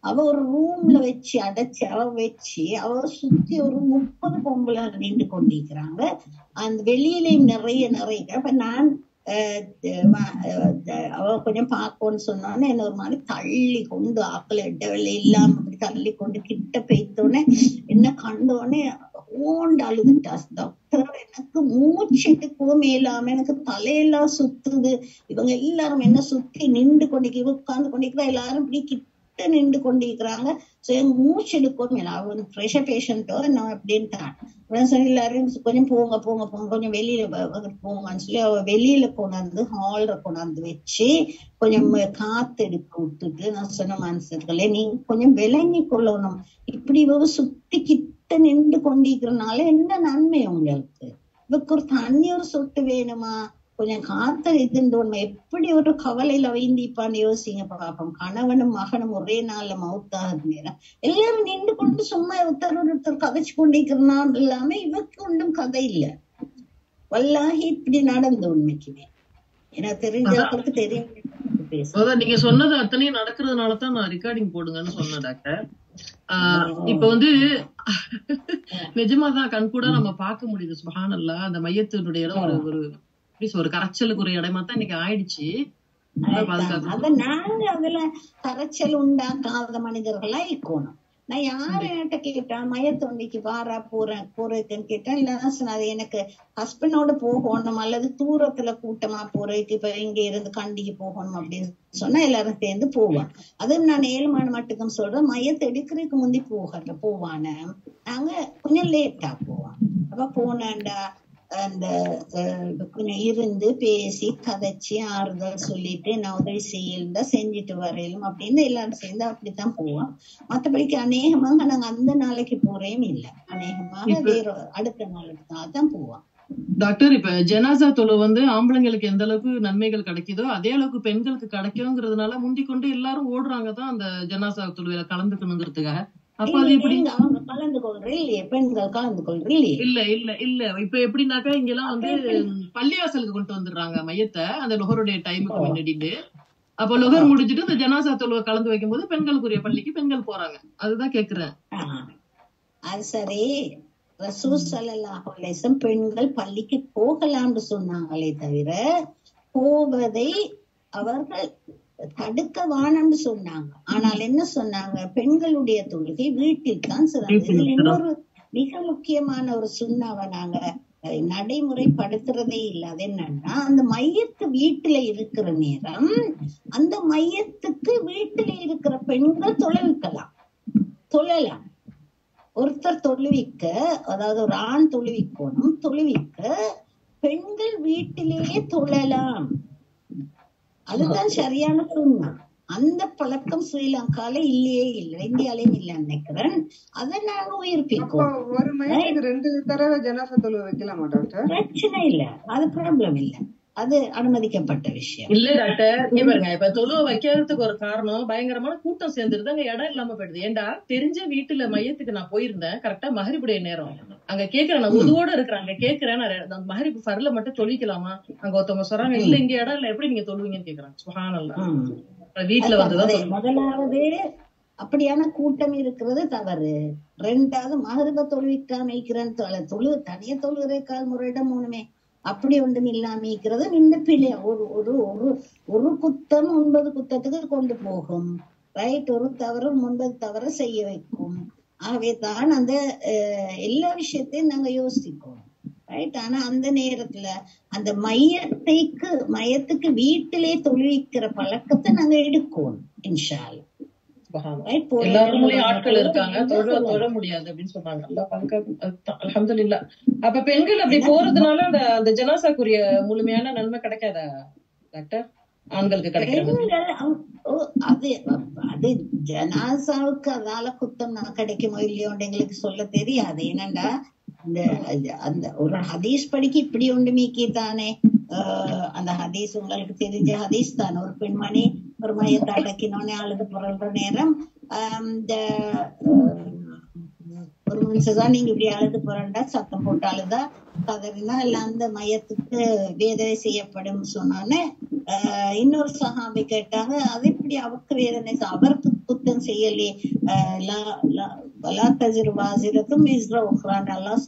அவ ஒரு ரூம்ல வச்சு அடைச்சு அவ சுத்தி ஒரு 30 பொம்பளை நின்று கொண்டிருக்கிறாங்க. அந்த வெளியிலையும் நிறைய. அப்ப நான் அவ கொஞ்சம் பாக்கோன்னு சொன்னோன்னே என்ன ஒரு மாதிரி தள்ளி கொண்டு ஆக்கள் இடவெளி இல்லாம அப்படி தள்ளி கொண்டு கிட்ட பெய்த்தோடனே என்ன கண்டோடனே ஓண்டு அழுதுட்டா. டாக்டர் எனக்கு மூச்செடுக்கவும் மேலாம எனக்கு தலையெல்லாம் சுத்துது, இவங்க எல்லாரும் என்ன சுத்தி நின்று கொண்டிருக்க உட்கார்ந்து கொண்டிருக்கிறா, எல்லாரும் இப்படி கிட்ட நின்று கொண்டிருக்கிறாங்க. மூச்சு எடுக்கவும் மேல அவன் ப்ரெஷர் பேஷண்டோ என்ன அப்படின்ட்டான். எல்லாரும் கொஞ்சம் போங்க போங்க போங்க கொஞ்சம் வெளியில போங்கன்னு சொல்லி அவ வெளியில கொண்டாந்து ஹால்ல கொண்டாந்து வச்சு கொஞ்சம் காத்து எடுக்க விட்டுட்டு நான் சொன்ன மனசுகளே நீங்க கொஞ்சம் விளங்கி கொள்ளணும், இப்படி இவ சுத்தி கிட்ட நின்று கொண்டிருக்கிறனால என்ன நன்மை உங்களுக்கு, இவக்கு ஒரு தண்ணி ஒரு சொட்டு வேணுமா, கொஞ்சம் காத்த இதுன்னு எப்படி ஒரு கவலையில வைந்திப்பான்னு யோசிங்க பாப்போம். கணவனும் மகனும் ஒரே நாள்ல மவுத்தாக நேரம் எல்லாரும் நின்று கொண்டு சும்மா ஒருத்தர் கதைச்சு கொண்டிருக்கிறான் இல்லாம இவக்கு ஒன்றும் கதை இல்ல. வல்லாஹி இப்படி நடந்து உண்மைக்குமே எனக்கு தெரிஞ்சவங்களுக்கு தெரியும். நீங்க சொன்னது அத்தனையும் நடக்கிறதுனாலதான் நான் ரெக்கார்டிங் போடுங்கன்னு சொன்னேன் டாக்டர். இப்ப நிஜமாதான் கண்கூட நம்ம பார்க்க முடியுது. சுப்ஹானல்லாஹ், அந்த மையத்தினுடைய இடம் ஒரு கரைச்சலுக்கு ஒரு இடமா தான் இன்னைக்கு ஆயிடுச்சு. அத நாங்க அதுல கரைச்சல் உண்டாக்காத மனிதர்களா இருக்கணும். நான் யாரு என்கிட்ட கேட்டேன் மையத்தொண்டிக்கு வாரா போறதுன்னு கேட்டேன். இல்லைன்னா அது எனக்கு ஹஸ்பண்டோட போகணும் அல்லது தூரத்துல கூட்டமா போறதுக்கு இப்ப இங்க இருந்து கண்டிக்கு போகணும் அப்படின்னு சொன்னா எல்லாரும் சேர்ந்து போவான். அதுவும் நான் 7 மணி மட்டுக்கும் சொல்றேன், மையத்தை எடுக்கிறதுக்கு முந்தி போவான நாங்க கொஞ்சம் லேட்டா போவோம். அப்ப போனாண்டா அந்த கொஞ்சம் இருந்து பேசி கதைச்சி ஆறுதல் சொல்லிட்டு நான் உதவி செய்யல செஞ்சுட்டு வரையிலும் அப்படின்னு எல்லாரும் சேர்ந்து அப்படித்தான் போவோம். மற்றபடிக்கு அநேகமாக நாங்க அந்த நாளைக்கு போறேயும் இல்லை, அநேகமாக வேற அடுத்த நாளுக்கு தான் போவோம். டாக்டர், இப்ப ஜனாசா தொழு ஆம்பளைங்களுக்கு எந்த அளவுக்கு நன்மைகள் கிடைக்குதோ அதே அளவுக்கு பெண்களுக்கு கிடைக்குங்கிறதுனால முந்தி கொண்டு எல்லாரும் ஓடுறாங்கதான் அந்த ஜனாசா தொழுவில கலந்துக்கணுங்கிறதுக்காக. அப்ப அது எப்படி கலந்து கொள்றே இல்லையே, பெண்கள் கலந்து கொள்றே இல்ல இப்ப எப்படின்னாக்கா இங்க எல்லாம் பள்ளிவாசலுக்கு கொண்டு வந்துடுறாங்க மையத்தை அந்த லொஹருடைய டைமுக்கு முன்னாடிட்டு. அப்ப லொஹர் முடிஞ்சிட்டு இந்த ஜனாசா தொழுவை கலந்து வைக்கும் போது பெண்களுக்குரிய பள்ளிக்கு பெண்கள் போறாங்க. அதுதான் கேக்குறேன். அது சரி, ரசூல் ஸல்லல்லாஹு அலைஹி வஸல்லம் பெண்கள் பள்ளிக்கு போகலாம்னு சொன்னாங்களே தவிர போவதை அவர்கள் தடுக்க வானம்னு சொன்னாங்க. ஆனால் என்ன சொன்னாங்க, பெண்களுடைய தொழுகை வீட்டில் தான் சிறந்தது. இன்னொரு மிக முக்கியமான ஒரு சுண்ணாவை நாங்க நடைமுறைப்படுத்துறதே இல்லை. அது என்னன்னா, அந்த மையத்து வீட்டுல இருக்கிற நேரம் அந்த மையத்துக்கு வீட்டுல இருக்கிற பெண்கள் தொழலாம். ஒருத்தர் தொழுவிக்க, அதாவது ஒரு ஆண் தொழுவிக்கணும், தொழுவிக்க பெண்கள் வீட்டிலேயே தொழலாம். அதுதான் சரியான சுண்ணா. அந்த பழக்கம் ஸ்ரீலங்கால இல்லையே இல்லை, இந்தியாலயும் இல்லை நினைக்கிறேன். அதை நாங்க உயிர்ப்பிப்போம். ஒரு மையத்துக்கு 2 தடவை ஜனாசா தொழுகை வைக்கலாமா டாக்டர்? பிரச்சனை இல்ல, அது ப்ராப்ளம் இல்ல, அது அனுமதிக்கப்பட்ட விஷயம். இல்ல டாக்டர், இங்க பாருங்க, இப்ப தொழுவை வைக்கிறதுக்கு ஒரு காரணம் பயங்கரமான கூட்டம் சேர்ந்துருது, அங்க இடம் இல்லாம போயிடுது. ஏண்டா தெரிஞ்ச வீட்டுல மையத்துக்கு நான் போயிருந்தேன், கரெக்டா மகரிபுடைய நேரம். அங்க கேக்குறேன், நான் உதுவோட இருக்கிறாங்க கேக்குறேன், நான் மகரிபு ஃபர்ல மட்டும் தொழிக்கலாமா? அங்க ஒருத்தவங்க சொல்றாங்க, இல்ல இங்க இடம் இல்ல, எப்படி நீங்க தொழுவீங்கன்னு கேக்குறாங்க. சுப்ஹானல்லாஹ், வீட்டுல வந்துதான். முதலாவது அப்படியான கூட்டம் இருக்கிறது தவறு. 2வது மகரிப தொழுவிக்காம தனிய தொழுகிறக்கால் முறையிடம் மூணுமே அப்படி ஒன்றும் இல்லாம இருக்கிறது இந்த பிள்ளை. ஒரு குத்தம் 9 குத்தத்துக்கு கொண்டு போகும். ரைட், ஒரு தவறு 9 தவறு செய்ய வைக்கும். ஆகவே தான் அந்த எல்லா விஷயத்தையும் நாங்க யோசிப்போம். ரைட், ஆனா அந்த நேரத்துல அந்த மையத்துக்கு வீட்டிலே தொழுவிக்கிற பழக்கத்தை நாங்க எடுக்கணும் இன்ஷா அல்லாஹ். எல்லாரும் ஆட்கள் இருக்காங்க, தொழ முடியாது அப்படின்னு சொன்னாங்க. அல்ஹம்துலில்லாஹ். அப்ப பெண்கள் அப்படி போறதுனால அந்த ஜனாசாக்குரிய முழுமையான நன்மை கிடைக்காதா டாக்டர்? ஆண்களுக்கு கிடைக்கிறது அது ஜனாசாவுக்கு அதால குத்தம் கிடைக்குமோ இல்லையோன்னு எங்களுக்கு சொல்ல தெரியாது. என்னண்டா அந்த ஒரு ஹதீஸ் படிக்க இப்படி ஒன்று மீக்கி தானே. அந்த ஹதீஸ் உங்களுக்கு தெரிஞ்ச ஹதீஸ் தானே. ஒரு பெண்மணி ஒரு மையத்தை அடக்கினோடனே அழுது புரள்ற நேரம் இந்த ஒரு மனுஷதான் நீங்க இப்படி அழுது புரண்டா சத்தம் போட்டு அழுதா கதறினா எல்லாம் அந்த மையத்துக்கு வேதனை செய்யப்படும் சொன்னோன்னே இன்னொரு சஹாபி கேட்டாங்க, அது இப்படி அவருக்கு வேதனை அவருக்கு குத்தம் செய்யலே எல்லாம்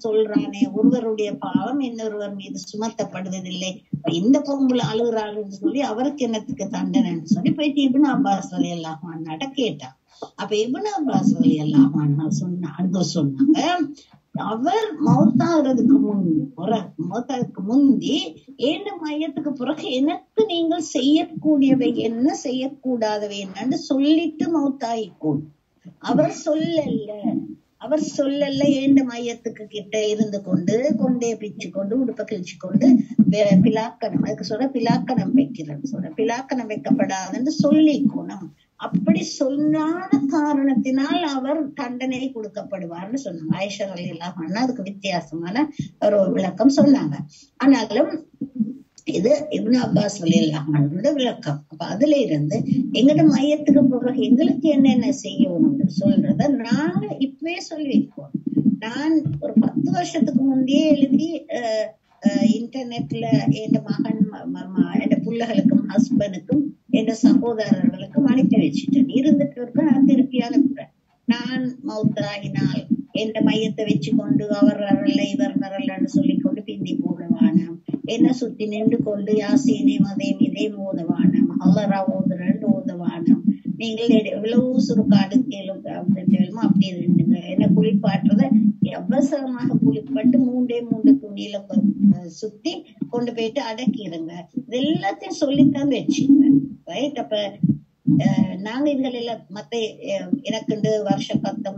சொல்றானே, ஒருவருடைய பாவம் இன்னொருவர் மீது சுமத்தப்படுவதில்லை. இந்த பொம்புல அழுகுறாளுன்னு சொல்லி அவருக்கு என்னத்துக்கு தண்டனைன்னு சொல்லி போயிட்டு இப்னு அப்பாஸ் ரலியல்லாஹு அன்ஹுட்ட கேட்டான். அப்ப இப்னு அப்பாஸ் ரலியல்லாஹு அன்ஹு சொன்னாங்க, அவர் மௌத்தாகிறதுக்கு முந்தி ஏண்ட மையத்துக்கு பிறகு எனக்கு நீங்கள் செய்யக்கூடியவை என்ன செய்யக்கூடாதவை என்னன்னு சொல்லிட்டு மௌத்தாயிக்கும். அவர் சொல்லல ஏண்ட மையத்துக்கு கிட்ட இருந்து கொண்டே பிச்சு கொண்டு உடுப்ப கிழிச்சு கொண்டு பிலாக்கணம், அதுக்கு சொல்ற பிலாக்கணம் வைக்கிறேன்னு சொல்ற, பிலாக்கணம் வைக்கப்படாதுன்னு சொல்லிக்கணும். அப்படி சொன்னான காரணத்தினால் அவர் தண்டனை கொடுக்கப்படுவார்னு சொன்னாங்க. ஆயிஷா ரலியல்லாஹு அன்ஹா அதுக்கு வித்தியாசமான ஒரு விளக்கம் சொன்னாங்க. ஆனாலும் இது இப்னு அப்பாஸ் ரலியல்லாஹு அன்ஹுவோட விளக்கம். அப்ப அதுல இருந்து எங்கட மையத்துக்கு பிறகு எங்களுக்கு என்னென்ன செய்யணும்னு சொல்றத நாங்க இப்பவே சொல்லி வைப்போம். நான் ஒரு 10 வருஷத்துக்கு முந்தையே எழுதி இன்டர்நெட்ல என் மகன் என் பிள்ளைகளுக்கும் ஹஸ்பண்டுக்கும் என் சகோதரர்களுக்கும் அனுப்பி வச்சுட்டேன். இருந்துட்டு இருக்க நான் திருப்பி அனுப்புறேன். நான் மௌத்தாகினால் என் மையத்தை வச்சு கொண்டு அவர் வரல இவர் வரலன்னு சொல்லிக்கொண்டு பிந்தி போடுவானம், என்ன சுத்தி நின்று கொண்டு யாசீனே மதேம் இதே மோதவானம், அல்லரா ஓதுறன்னு ஓதவானம், நீங்கள் எவ்வளவு சுருக்காடு கேளுங்க அப்படின்னு அப்படி இருந்துங்க. என்ன குளிப்பாட்டுறத அவசரமாக குளிப்பாட்டு 3 துணியில சுத்தி கொண்டு போயிட்டு அடக்கிடுங்க. இது எல்லாத்தையும் சொல்லித்தான் வச்சுக்கிறேன். ரைட். அப்ப நாங்க இதுகள் எல்லாம் மத்த எனக்கு வருஷ 10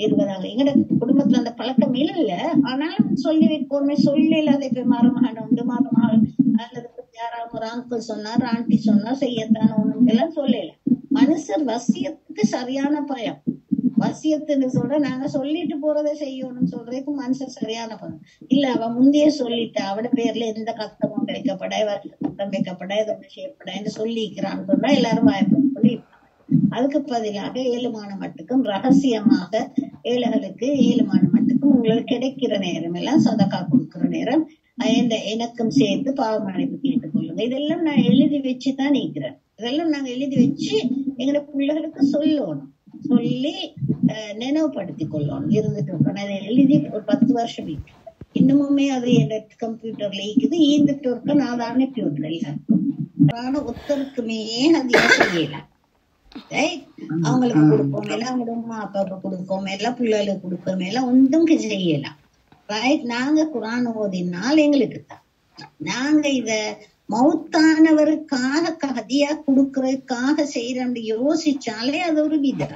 20 எங்கட குடும்பத்துல அந்த பழக்கம் இல்ல. ஆனாலும் சொல்லி வைப்போமே, சொல்லல. அதை போய் மருமகன் உண்டு, மருமகள் அல்லது யாராவது ஒரு அங்கிள் சொன்னார், ஆண்டி சொன்னா செய்யத்தான ஒண்ணுக்கு எல்லாம் சொல்லல. மனுஷர் வசியத்துக்கு சரியான பயம். வசியத்துன்னு சொல்ற நாங்க சொல்லிட்டு போறதை செய்யணும்னு சொல்றதுக்கு மனுஷன் சரியான பயம் இல்ல. அவ முந்தைய சொல்லிட்டா அவட பேர்ல எந்த கஷ்டமும் வைக்கப்பட, கஷ்டம் வைக்கப்பட, எதொன்னு செய்யப்படன்னு சொல்லிக்கிறான்னு சொன்னா எல்லாரும் பயப்பட. அதுக்கு பதிலாக 7 மட்டுக்கும் ரகசியமாக ஏழைகளுக்கு 7 மட்டுக்கும் உங்களுக்கு கிடைக்கிற நேரம் எல்லாம் சதக்கா கொடுக்கிற நேரம் எனக்கும் சேர்த்து பாவ மன்னிப்பு கேட்டுக் கொள்ளுங்க. இதெல்லாம் நான் எழுதி வச்சுதான் நீக்கிறேன். இதெல்லாம் நாங்க எழுதி வச்சு எங்க பிள்ளைகளுக்கு சொல்லணும், சொல்லி நினைவுபடுத்திக் கொள்ளணும். இருந்துட்டு இருக்கோம். அதை எழுதி ஒரு 10 வருஷம் இன்னமுமே அது என் கம்ப்யூட்டர்ல இருக்குது. ஈந்துட்டு இருக்க நான் அதை அனுப்பி விடுறேன். ஒருத்தருக்குமே அது செய்யல. அவங்களுக்கு கொடுப்போம் எல்லாம், அவங்க அம்மா அப்பாவுக்கு கொடுப்போம் எல்லாம், பிள்ளைகளுக்கு கொடுப்போம் எல்லாம், ஒன்றும் செய்யலாம். ரைட். நாங்க குரான் ஓதினால் எங்களுக்கு தான். நாங்க இத மௌத்தானவருக்காக கதியா கொடுக்கறதுக்காக செய்யறோம்னு யோசிச்சாலே அது ஒரு விதா.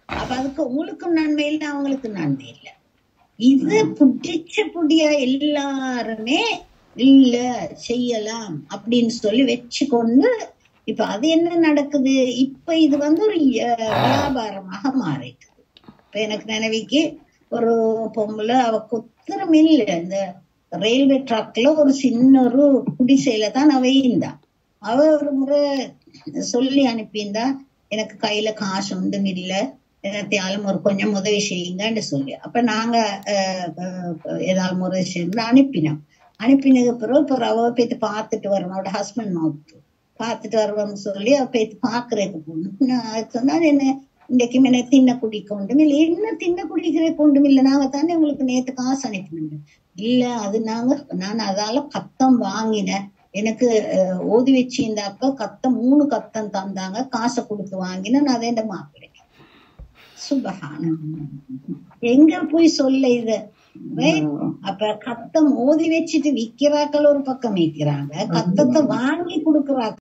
அப்ப அதுக்கு உங்களுக்கும் நன்மை இல்லை, அவங்களுக்கு நன்மை இல்லை. இது புடியா எல்லாருமே இல்ல செய்யலாம் அப்படின்னு சொல்லி வச்சுக்கொண்டு இப்ப அது என்ன நடக்குது, இப்ப இது ஒரு வியாபாரமாக மாறிட்டு. இப்ப எனக்கு நினைவிக்கு ஒரு பொம்பளை, அவ கொத்தரம் இல்ல, இந்த ரயில்வே ட்ராக்ல ஒரு சின்ன ஒரு குடிசையில தான் அவ இருந்தா. அவ ஒரு முறை சொல்லி அனுப்பியிருந்தா, எனக்கு கையில காசு ஒன்றும் இல்ல, எனத்தையாலும் ஒரு கொஞ்சம் உதவி செய்யுங்கன்னு சொல்லி. அப்ப நாங்க ஏதாவது உதவி செய்ய அனுப்பினோம். அனுப்பினதுக்கு பிறகு அவ போய்த்து பார்த்துட்டு வரணும், அவட ஹஸ்பண்ட் மவுத்து பார்த்துட்டு வருவோம்னு சொல்லி அவ போய்த்து பாக்குறதுக்கு போகணும். சொன்னா என்ன இன்றைக்கும் என்ன தின்ன குடிக்க ஒன்றும் இல்லை. என்ன தின்ன குடிக்கிறதுக்கு ஒன்றும் இல்லை, நாங்க தானே உங்களுக்கு நேற்று காசு அனுப்பினோம். இல்ல அது நான் அதால கத்தம் வாங்கினேன், எனக்கு ஓதி வச்சு இந்த அக்கா கத்தம் 3 கத்தம் தந்தாங்க, காசை கொடுத்து வாங்கினேன், நான் அதை மாப்பிள்ளை. சுபஹான எங்க போய் சொல்ல இது. அப்ப கத்தம் ஓதி வச்சுட்டு விக்கிறாக்கள் ஒரு பக்கம் விக்கிறாங்க, கத்தத்தை வாங்கி கொடுக்குறாங்க.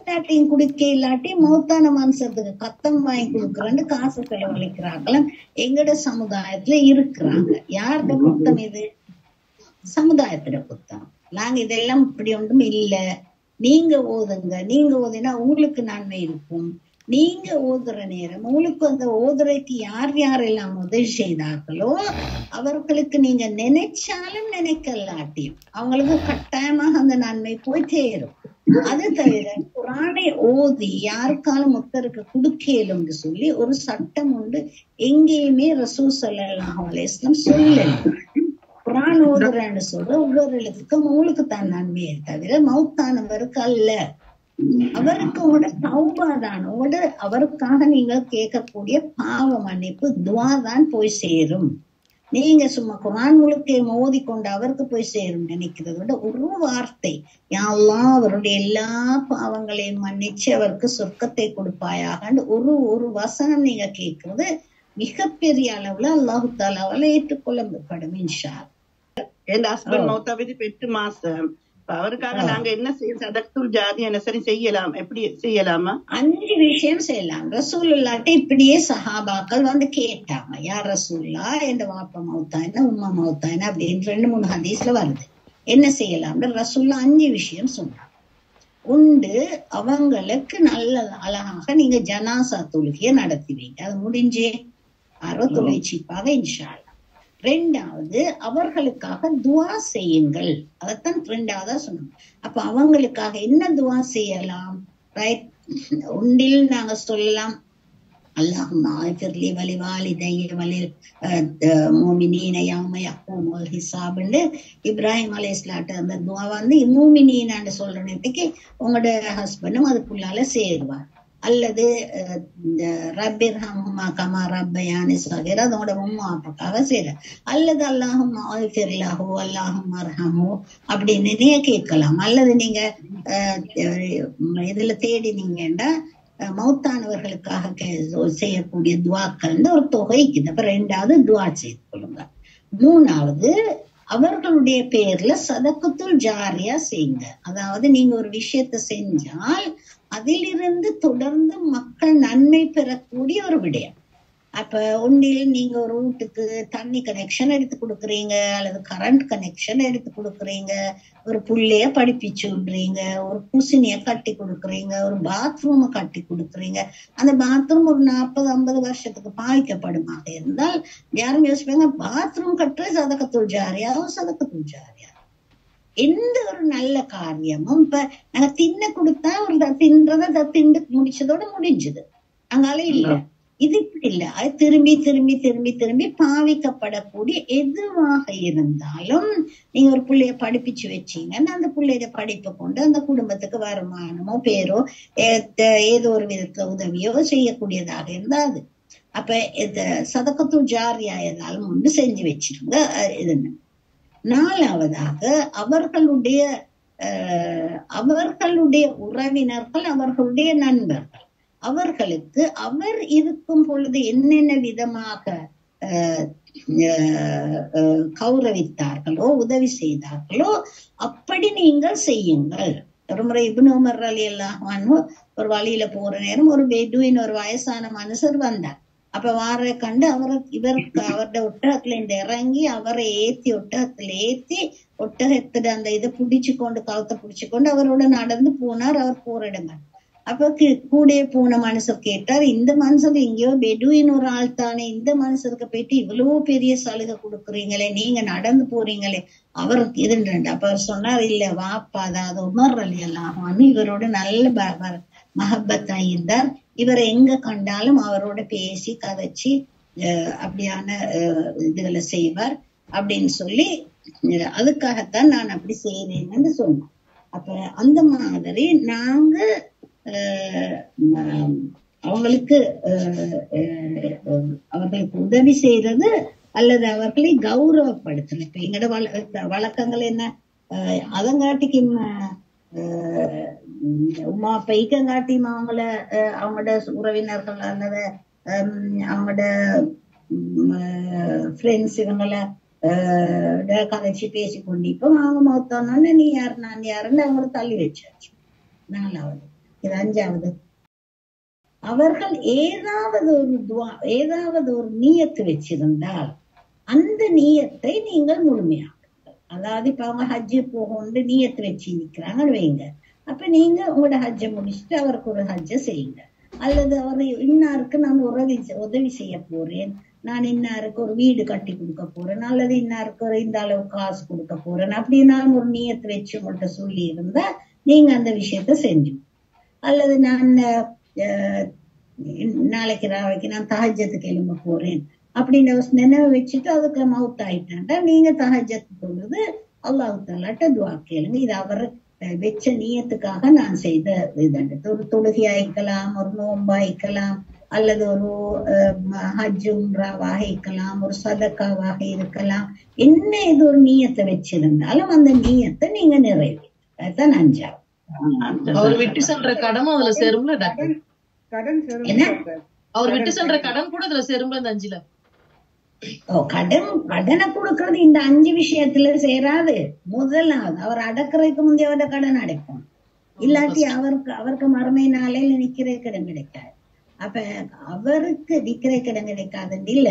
இல்லாட்டியும் குடிக்க இல்லாட்டி மௌத்தான மனுஷத்துக்கு கத்தம் வாங்கி கொடுக்குறேன்னு காசு செலவழிக்கிறாங்களும் எங்கட சமுதாயத்துல இருக்கிறாங்க. யாருடைய குத்தம் இது? சமுதாயத்துல குத்தம். நாங்க இதெல்லாம் இப்படி ஒன்றும் இல்ல, நீங்க ஓதுங்க, நீங்க ஓதினா உங்களுக்கு நன்மை இருக்கும். நீங்க ஓதுற நேரம் உங்களுக்கு அந்த ஓதுறைக்கு யார் யாரெல்லாம் உதவி செய்தார்களோ அவர்களுக்கு நீங்க நினைச்சாலும் நினைக்கலாட்டியும் அவங்களுக்கு கட்டாயமாக அந்த நன்மை போய் சேரும். அது தவிர குரானை ஓதி யாருக்காலும் ஒருத்தருக்கு கொடுக்கலும்னு சொல்லி ஒரு சட்டம் உண்டு. எங்கேயுமே ரசூல் ஸல்லல்லாஹு அலைஹி வஸல்லம் சொல்லல. குரான் ஓதுறன்னு சொல்ற ஒவ்வொரு எழுத்துக்கும் உங்களுக்கு தான் நன்மையை தவிர மௌத்தானவருக்கு அல்ல. அவருக்கு உங்களோட தௌபா தான், அவருக்காக நீங்கள் கேட்கக்கூடிய பாவ மன்னிப்பு துவா தான் போய் சேரும். நீங்க சும்மா குர்ஆன் முழுக்க மோதி கொண்டு அவருக்கு போய் சேரும் நினைக்கிறத விட ஒரு வார்த்தை, யா அல்லாஹ் அவருடைய எல்லா பாவங்களையும் மன்னிச்சு அவருக்கு சொர்க்கத்தை கொடுப்பாயாக ஒரு வசனம் நீங்க கேட்கறது மிகப்பெரிய அளவுல அல்லாஹு தாலாவால ஏற்றுக்கொள்ளப்படும் இன்ஷா அல்லாஹ். என் ஹஸ்பண்ட் மௌத்தாவிதி 8 மாசம். அவருக்காக நாங்க என்ன செய்ய சதகத்துல் ஜாரியா என்ன சரி செய்யலாம், எப்படி செய்யலாமா? 5 விஷயம் செய்யலாம். ரசூலுல்லாட்ட இப்படியே சஹாபாக்கள் வந்து கேட்டாங்க, யார் ரசூல்லா என் வாப்பா மௌத்தாயினா உம்மா மௌத்தாயினா அப்படின்னு 2-3 ஹதீஸ்ல வருது. என்ன செய்யலாம்னு ரசூல்லா 5 விஷயம் சொன்னாங்க. உண்டு, அவங்களுக்கு நல்ல அழகாக நீங்க ஜனாசா தொழுகையை நடத்துவீங்க, அது முடிஞ்சே தொலைச்சிப்பாக இன்ஷா அல்லாஹ். 2வது அவர்களுக்காக துவா செய்யுங்கள், அதைத்தான் 2வதா சொன்னோம். அப்ப அவங்களுக்காக என்ன துவா செய்யலாம்? ரைட், ஒன்றில் நாங்க சொல்லலாம் அல்லாஹும்ம ஆஃபிர்லி வலி வாலிதைய வலி மூமினீன யௌம யகூமுல் ஹிசாப்னு இப்ராஹிம் அலைஹிஸ்ஸலாத்து அந்த துவா வந்து மூமினீனான்னு சொல்ற நேரத்துக்கு உங்களோட ஹஸ்பண்டும் அதுக்குள்ளால சேருவார். அல்லது ரப்பிர்ஹம்ஹுமா கமா ரப்பயானி ஸகீரா, அதோட உம்மா அப்பாக்காக சேர. அல்லது அல்லாஹும்ம ஆஃபிர் லஹு அல்லாஹும்ம அர்ஹம்ஹு அப்படின்னு நீங்க கேட்கலாம். அல்லது நீங்க இதுல தேடினீங்கன்னா மௌத்தானவர்களுக்காக செய்யக்கூடிய துவாக்கள் ஒரு தொகைக்கு. அப்ப 2வது துவா செய்து கொள்ளுங்க. 3வது அவர்களுடைய பேர்ல சதகத்துல் ஜாரியா செய்யுங்க. அதாவது நீங்க ஒரு விஷயத்த செஞ்சால் அதிலிருந்து தொடர்ந்து மக்கள் நன்மை பெறக்கூடிய ஒரு விடயம். அப்ப ஒன்றில் நீங்க ஒரு வீட்டுக்கு தண்ணி கனெக்ஷன் எடுத்து கொடுக்குறீங்க, அல்லது கரண்ட் கனெக்ஷன் எடுத்து கொடுக்குறீங்க, ஒரு புள்ளைய படிப்பிச்சு விடுறீங்க, ஒரு பூசணிய கட்டி கொடுக்குறீங்க, ஒரு பாத்ரூம் கட்டி கொடுக்குறீங்க. அந்த பாத்ரூம் ஒரு 40-50 வருஷத்துக்கு பாய்க்கப்படுமாக இருந்தால் யாரும் யோசிப்பாங்க, பாத்ரூம் கட்டுற சதகத்துல் ஜாரியாவும் சதகத்துல் ஜாரியா. எந்த ஒரு நல்ல காரியமும் இப்ப நாங்க தின்ன கொடுத்தா ஒரு தின்றத திண்டு முடிச்சதோட முடிஞ்சது, அங்கால இல்ல. இது இப்படி இல்ல, அது திரும்பி திரும்பி திரும்பி திரும்பி பாவிக்கப்படக்கூடிய எதுவாக இருந்தாலும் நீங்க ஒரு பிள்ளைய படிப்பிச்சு வச்சீங்கன்னா அந்த பிள்ளைய படிப்பை கொண்டு அந்த குடும்பத்துக்கு வருமானமோ பேரோ ஏதோ ஒரு விதத்துல உதவியோ செய்யக்கூடியதாக இருந்தாது. அப்ப இது சதகத்துல் ஜாரியா ஏதாலும் ஒன்று செஞ்சு வச்சிருங்க. இதுன்னு 4வதாக அவர்களுடைய உறவினர்கள், அவர்களுடைய நண்பர்கள், அவர்களுக்கு அவர் இருக்கும் பொழுது என்னென்ன விதமாக கௌரவித்தார்களோ உதவி செய்தார்களோ அப்படி நீங்கள் செய்யுங்கள். ஒரு முறை இப்னு உமர் ரலியல்லாஹு அன்ஹு ஒரு வழியில போற நேரம் ஒரு பெதுவின் ஒரு வயசான மனுஷர் வந்தார். அப்ப வார கண்டு இவருக்கு அவருடைய ஒட்டகத்துல இருந்து இறங்கி அவரை ஒட்டகத்துல ஏத்தி ஒட்டகத்துல அந்த இதை புடிச்சு கொண்டு கழுத்தை புடிச்சு கொண்டு அவரோட நடந்து போனார். அவர் போற இடங்கள் அப்ப கூட போன மனுஷர் கேட்டார், இந்த மனுஷர் எங்கேயோ பெடுவின் ஒரு ஆள் தானே, இந்த மனுஷருக்கு போயிட்டு இவ்வளவு பெரிய சலுகை கொடுக்குறீங்களே, நீங்க நடந்து போறீங்களே, அவருக்கு இதுன்னு. அப்ப அவர் சொன்னார், இல்ல வாப்பா, அதாவது உமர் ரலியல்லாஹு அன்ஹு இவரோட நல்ல மஹப்பத்தா இருந்தார், இவரை எங்க கண்டாலும் அவரோட பேசி கதைச்சு அப்படியான இதுகளை செய்வார் அப்படின்னு சொல்லி, அதுக்காகத்தான் நான் அப்படி செய்யறேன்னு சொன்னேன். அப்ப அந்த மாதிரி நாங்க அவங்களுக்கு உதவி செய்யறது அல்லது அவர்களை கௌரவப்படுத்தல. இப்ப எங்கட வழக்கங்கள் என்ன, அதங்காட்டிக்கு உமா பைக்கங்காட்டியும் அவங்களோட உறவினர்கள் அல்லது அவங்களோட ஃப்ரெண்ட்ஸ் இவங்களை கதைச்சு பேசிக்கொண்டு இப்ப அவங்க மௌத்தானோன்னு நீ யாரு நான் யாருன்னு அவங்களை தள்ளி வச்சாச்சு. 4வது. இது 5வது. அவர்கள் ஏதாவது ஒரு நியத்து வச்சிருந்தால் அந்த நியத்தை நீங்கள் முழுமையாக்குங்கள். அதாவது இப்ப அவங்க ஹஜ்ஜு போகணும்னு நியத்து வச்சு நிக்கிறாங்கன்னு வைங்க. அப்ப நீங்க உங்களோட ஹஜ்ஜை முடிச்சுட்டு அவருக்கு ஒரு ஹஜ்ஜை செய்யுங்க. அல்லது அவர் இன்னாருக்கு நான் உதவி செய்ய போறேன், நான் இன்னாருக்கு ஒரு வீடு கட்டி கொடுக்க போறேன், அல்லது இன்னாருக்கு இந்த அளவு காசு கொடுக்க போறேன் அப்படின்னு நான் ஒரு நியத்து வச்சு உங்கள்கிட்ட சொல்லி இருந்தா நீங்க அந்த விஷயத்த செஞ்சு. அல்லது நான் நாளைக்கு ராவைக்கு நான் தஹஜ்ஜத்துக்கு எழும்ப போறேன் அப்படின்னு நினைவு வச்சுட்டு அதுக்கு மவுத் ஆயிட்டாண்டா நீங்க தஹஜ்ஜத் தொழுது அல்லாஹ் தஆலாட்ட துஆ கேளுங்க. இது அவர் வெச்ச நீயத்துக்காக நான் செய்த இது ஒரு தொழுகையா இருக்கலாம், ஒரு நோன்பா இருக்கலாம், அல்லது ஒரு ஹஜ் உம்ராவாக இருக்கலாம், ஒரு சதக்காவாக இருக்கலாம். என்ன இது ஒரு நீயத்தை வச்சிருந்தாலும் அந்த நீயத்தை நீங்க நிறைவேற்ற. அஞ்சாவது அவர் விட்டு சென்ற கடனும் அதுல சேரும்ல டாக்டர்? கடன் சேரும் என்ன? டாக்டர். அவர் விட்டு சென்ற கடன் கூட அதுல சேரும்ல இந்த 5ல? கடனை கொடுக்கறது இந்த 5 விஷயத்துல சேராது. முதலாவது அவர் அடக்குறதுக்கு முந்தைய அவரோட கடன் அடைக்கும். இல்லாட்டி அவருக்கு மறுமை நாளையில நிக்கிற கடன் கிடைக்காது. அப்ப அவருக்கு நிக்கிற கடன் கிடைக்காதுன்னு இல்ல,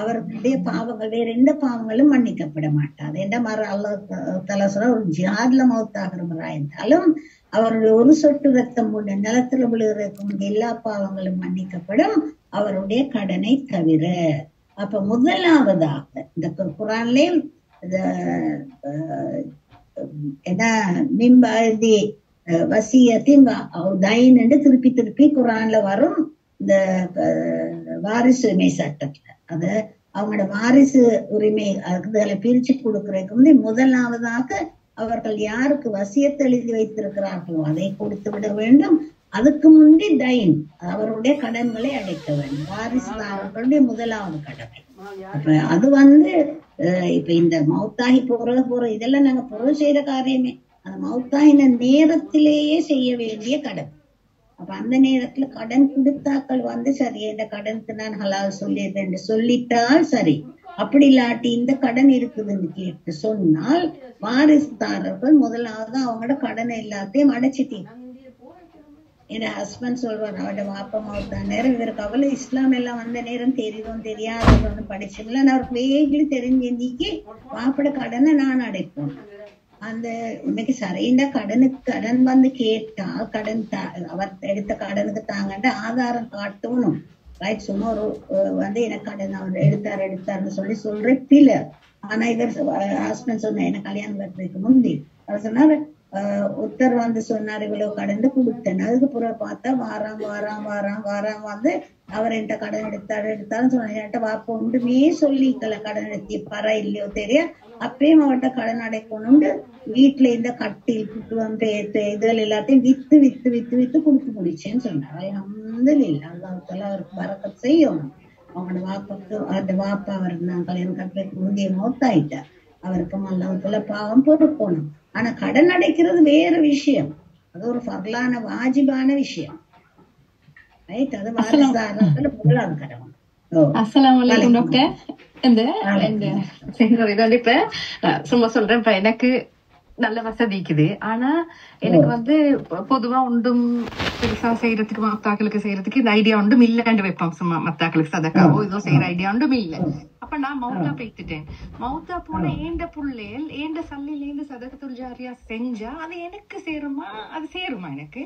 அவருடைய பாவங்கள் வேற எந்த பாவங்களும் மன்னிக்கப்பட மாட்டாது. எந்த மாதிரி அல்லாஹ் சொல்ற ஒரு ஜிஹாத்ல மௌத்தாகிறவரா இருந்தாலும் அவருடைய ஒரு சொட்டு ரத்தம் உள்ள நிலத்துல விழுகிறதுக்கு எல்லா பாவங்களும் மன்னிக்கப்படும், அவருடைய கடனை தவிர. அப்ப முதலாவதாக இந்த குர்ஆன்லயே என்ன மிம்பாதி வசியத்தின் தைன் என்று திருப்பி திருப்பி குர்ஆன்ல வரும். இந்த வாரிசு உரிமை சட்டத்துல அது அவங்களோட வாரிசு உரிமை அதுகளை பிரிச்சு கொடுக்கறதுக்கு முதலாவதாக அவர்கள் யாருக்கு வசியத்தை எழுதி வைத்திருக்கிறார்களோ அதை கொடுத்து விட வேண்டும். அதுக்கு முந்தி டைன் அவருடைய கடன்களை அடைக்க வேண்டும். வாரிசுதாரர்களுடைய முதலாவது கடமை. அப்ப அது இப்ப இந்த மௌத்தாகி போற இதெல்லாம் நாங்க பொருள் செய்த காரியமே அந்த மௌத்தாயின நேரத்திலேயே செய்ய வேண்டிய கடன். அப்ப அந்த நேரத்துல கடன் கொடுத்தாக்கள் சரி இந்த கடனுக்கு நான் ஹலால் சொல்லிடுறேன் என்று சொல்லிட்டால் சரி. அப்படி இல்லாட்டி இந்த கடன் இருக்குதுன்னு கேட்டு சொன்னால் வாரிசுதாரர்கள் முதலாவது அவங்களோட கடனை எல்லாத்தையும் அடைச்சிட்டீங்க. என் ஹஸ்பண்ட் சொல்றாரு, அவட வாப்பா மௌத்தா நேரம் இவருக்கு அவ்வளவு இஸ்லாம் எல்லாம் வந்த நேரம் தெரியும் தெரியாத படிச்சுங்களா அவருக்கு வேகலி தெரிஞ்சு வாப்பட கடனை நான் அடைப்போம். அந்த இன்னைக்கு சரிந்த கடன் கேட்டா கடன் அவர் எடுத்த கடனுக்கு தாங்கன்ற ஆதாரம் காட்டணும். ரைட், சும்மா ஒரு எனக்கு கடன் அவர் எடுத்தாருன்னு சொல்ற பில. ஆனா இவர் ஹஸ்பண்ட் சொன்ன என்ன கல்யாணம் கட்டுறதுக்கு முந்தி அவர் சொன்னாரு ஒருத்தர் சொன்னாரு இவ்வளவு கடன் கொடுத்தேன். அதுக்கு பிறகு பார்த்தா வாராம் அவர் என்கிட்ட கடன் எடுத்தாருன்னு சொன்னாரு. என்கிட்ட வாப்ப ஒன்றுமே சொல்லிக்கல கடன் எடுத்தி பரா இல்லையோ தெரிய. அப்பயும் அவர்கிட்ட கடன் அடைக்கணும்னு வீட்டுல இந்த கட்டில் புட்டுவம் இதுகள் எல்லாத்தையும் வித்து வித்து வித்து வித்து கொடுத்து முடிச்சேன்னு சொன்னாரு. அல்ஹம்துலில்லாஹ், அல்லாஹ் அவருக்கு பரக்கத் செய்யணும். அவங்களோட வாப்பாக்கு அந்த வாப்பா அவர் நான் கல்யாணம் கட்டுறதுக்கு முந்தைய மௌத்தாயிட்டார். அவருக்கும் அல்லாஹ் பாவம் பொறுக்கணும். ஆனா கடன் அடைக்கிறது வேற விஷயம், அது ஒரு ஃபர்லான வாஜிபான விஷயம். ரைட், அது வாரிசுதாரர்கள் முதலாவது கடமை. அஸ்ஸலாமு அலைக்கும் டாக்டர். இப்ப சும்மா சொல்றேன், இப்ப எனக்கு நல்ல வசதி இருக்குது. ஆனா எனக்கு பொதுவா ஒன்றும் பெருசா செய்யறதுக்கு மத்தாக்களுக்கு செய்யறதுக்கு இந்த ஐடியா ஒன்றும் இல்லைன்னு வைப்போம். சும்மா மத்தாக்களுக்கு சதக்காவோ இதோ செய்யற ஐடியா ஒன்றும் இல்லை. அப்ப நான் மௌத்தா போய்த்துட்டேன். மௌத்தா போன ஏண்ட புள்ளேல் ஏண்ட சல்லில இருந்து சதகத்துல் ஜாரியா செஞ்சா அது எனக்கு சேருமா? அது சேருமா எனக்கு?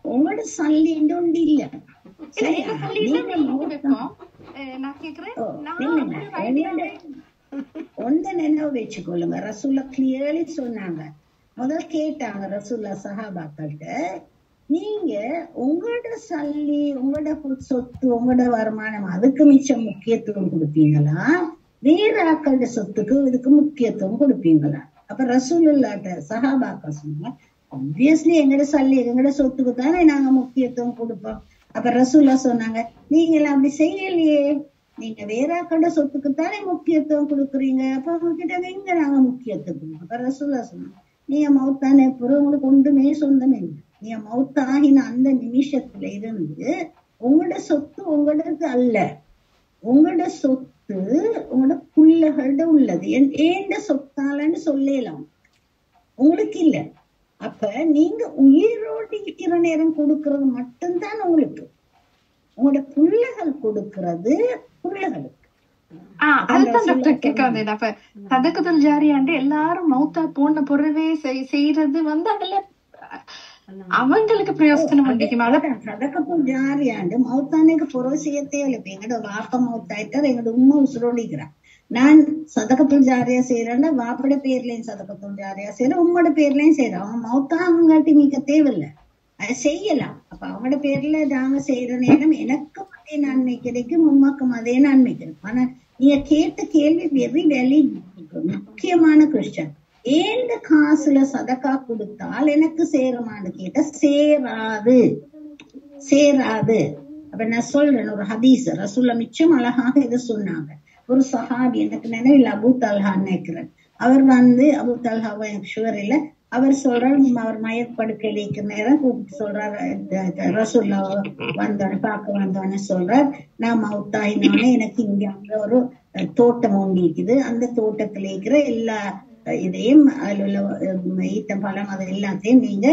உங்களோட சல்லி ஒன்று இல்ல, நான் கேக்குறேன். ஒன்றை நினைவு வச்சுக்கொள்ளுங்க. ரசூல்லா கிளியர்லி சொன்னாங்க. முதல் கேட்டாங்க ரசூல்லா சஹாபாக்கள்கிட்ட, நீங்க உங்களோட சல்லி உங்களோட சொத்து உங்களோட வருமானம் அதுக்கு மிச்சம் முக்கியத்துவம் கொடுப்பீங்களா, வேற ஆக்களோட சொத்துக்கு இதுக்கு முக்கியத்துவம் கொடுப்பீங்களா? அப்ப ரசூலுல்லாட்ட சஹாபாக்கள் சொன்னாங்க, ஆப்வியஸ்லி எங்களோட சல்லி எங்களோட சொத்துக்கு தானே நாங்க முக்கியத்துவம் கொடுப்போம். அப்ப ரசூல்லா சொன்னாங்க, நீங்க எல்லாம் அப்படி செய்யலையே, நீங்க வேற ஆக்களோட சொத்துக்கு தானே முக்கியத்துவம் கொடுக்குறீங்க. அப்ப உங்ககிட்ட எங்க நாங்க முக்கியத்துவம்? அப்ப ரசூல்லா சொன்னாங்க, நீங்க மௌத்தான பிறகு உங்களுக்கு ஒன்றுமே சொந்தம் இல்லை. நீங்க மௌத்தாகின அந்த நிமிஷத்துல இருந்து உங்களோட சொத்து உங்களோடது அல்ல, உங்களோட சொத்து உங்களோட பிள்ளைகளோட உள்ளது. ஏண்ட சொத்தாலன்னு சொல்லலாம், உங்களுக்கு இல்ல. அப்ப நீங்க உயிரோடு இருக்கிற நேரம் கொடுக்கறது மட்டும்தான் உங்களுக்கு. உங்களோட பிள்ளைகள் கொடுக்கறது பிள்ளைகளுக்கு. சதகத்துல் ஜாரியாண்டு எல்லாரும் மௌத்தா போன பொறவே செய்யறது அதுல அவங்களுக்கு பிரயோசனம் சதகத்துல் ஜாரியாண்டு மௌத்தானுக்கு பொறவு செய்ய தேவை. எங்களோட வாப்பா மௌத்தாயிட்டார், எங்களோட உம்மா உசுரோடிக்கிறான். நான் சதகத்துல் ஜாரியா செய்யறேன்னா வாப்போட பேர்லயும் சதகத்துல் ஜாரியா செய்யறேன், உம்மோட பேர்லயும் செய்யறேன். அவன் மௌத்தா அவங்காட்டி நீக்க தேவையில்லை, அதை செய்யலாம். அப்ப அவங்களோட பேர்ல நாங்க செய்யற நேரம் எனக்கும் அதே நன்மை கிடைக்கும், உமாக்கும் அதே நன்மை கிடைக்கும். ஆனா நீங்க கேட்ட கேள்வி வெரி வேலிட், முக்கியமான கொஸ்டின். ஏந்த காசுல சதக்கா கொடுத்தால் எனக்கு சேருமான்னு கேட்டா சேராது. அப்ப நான் சொல்றேன், ஒரு ஹதீஸ் ரசூலுல்லாஹ் மிச்சம் அழகாக இதை சொன்னாங்க. ஒரு சஹாபி, எனக்கு நினைவில் அபூ தல்ஹா நினைக்கிறேன், அவர் அபூ தல்ஹாவை எனக்கு ஷுவர் இல்ல, அவர் சொல்றாரு, அவர் மயப்படுக்கையில இருக்கிற நேரம் கூப்பிட்டு சொல்றாரு, ரசூலுல்லாஹ் வந்தோடனே பார்க்க வந்தோடனே சொல்றார், நான் மவுத்தாயினோடனே எனக்கு இங்க அங்க ஒரு தோட்டம் ஒண்டி இருக்குது, அந்த தோட்டத்துல இருக்கிற எல்லா இதையும் அதுல உள்ள ஈத்தம் பழம் அது எல்லாத்தையும் நீங்க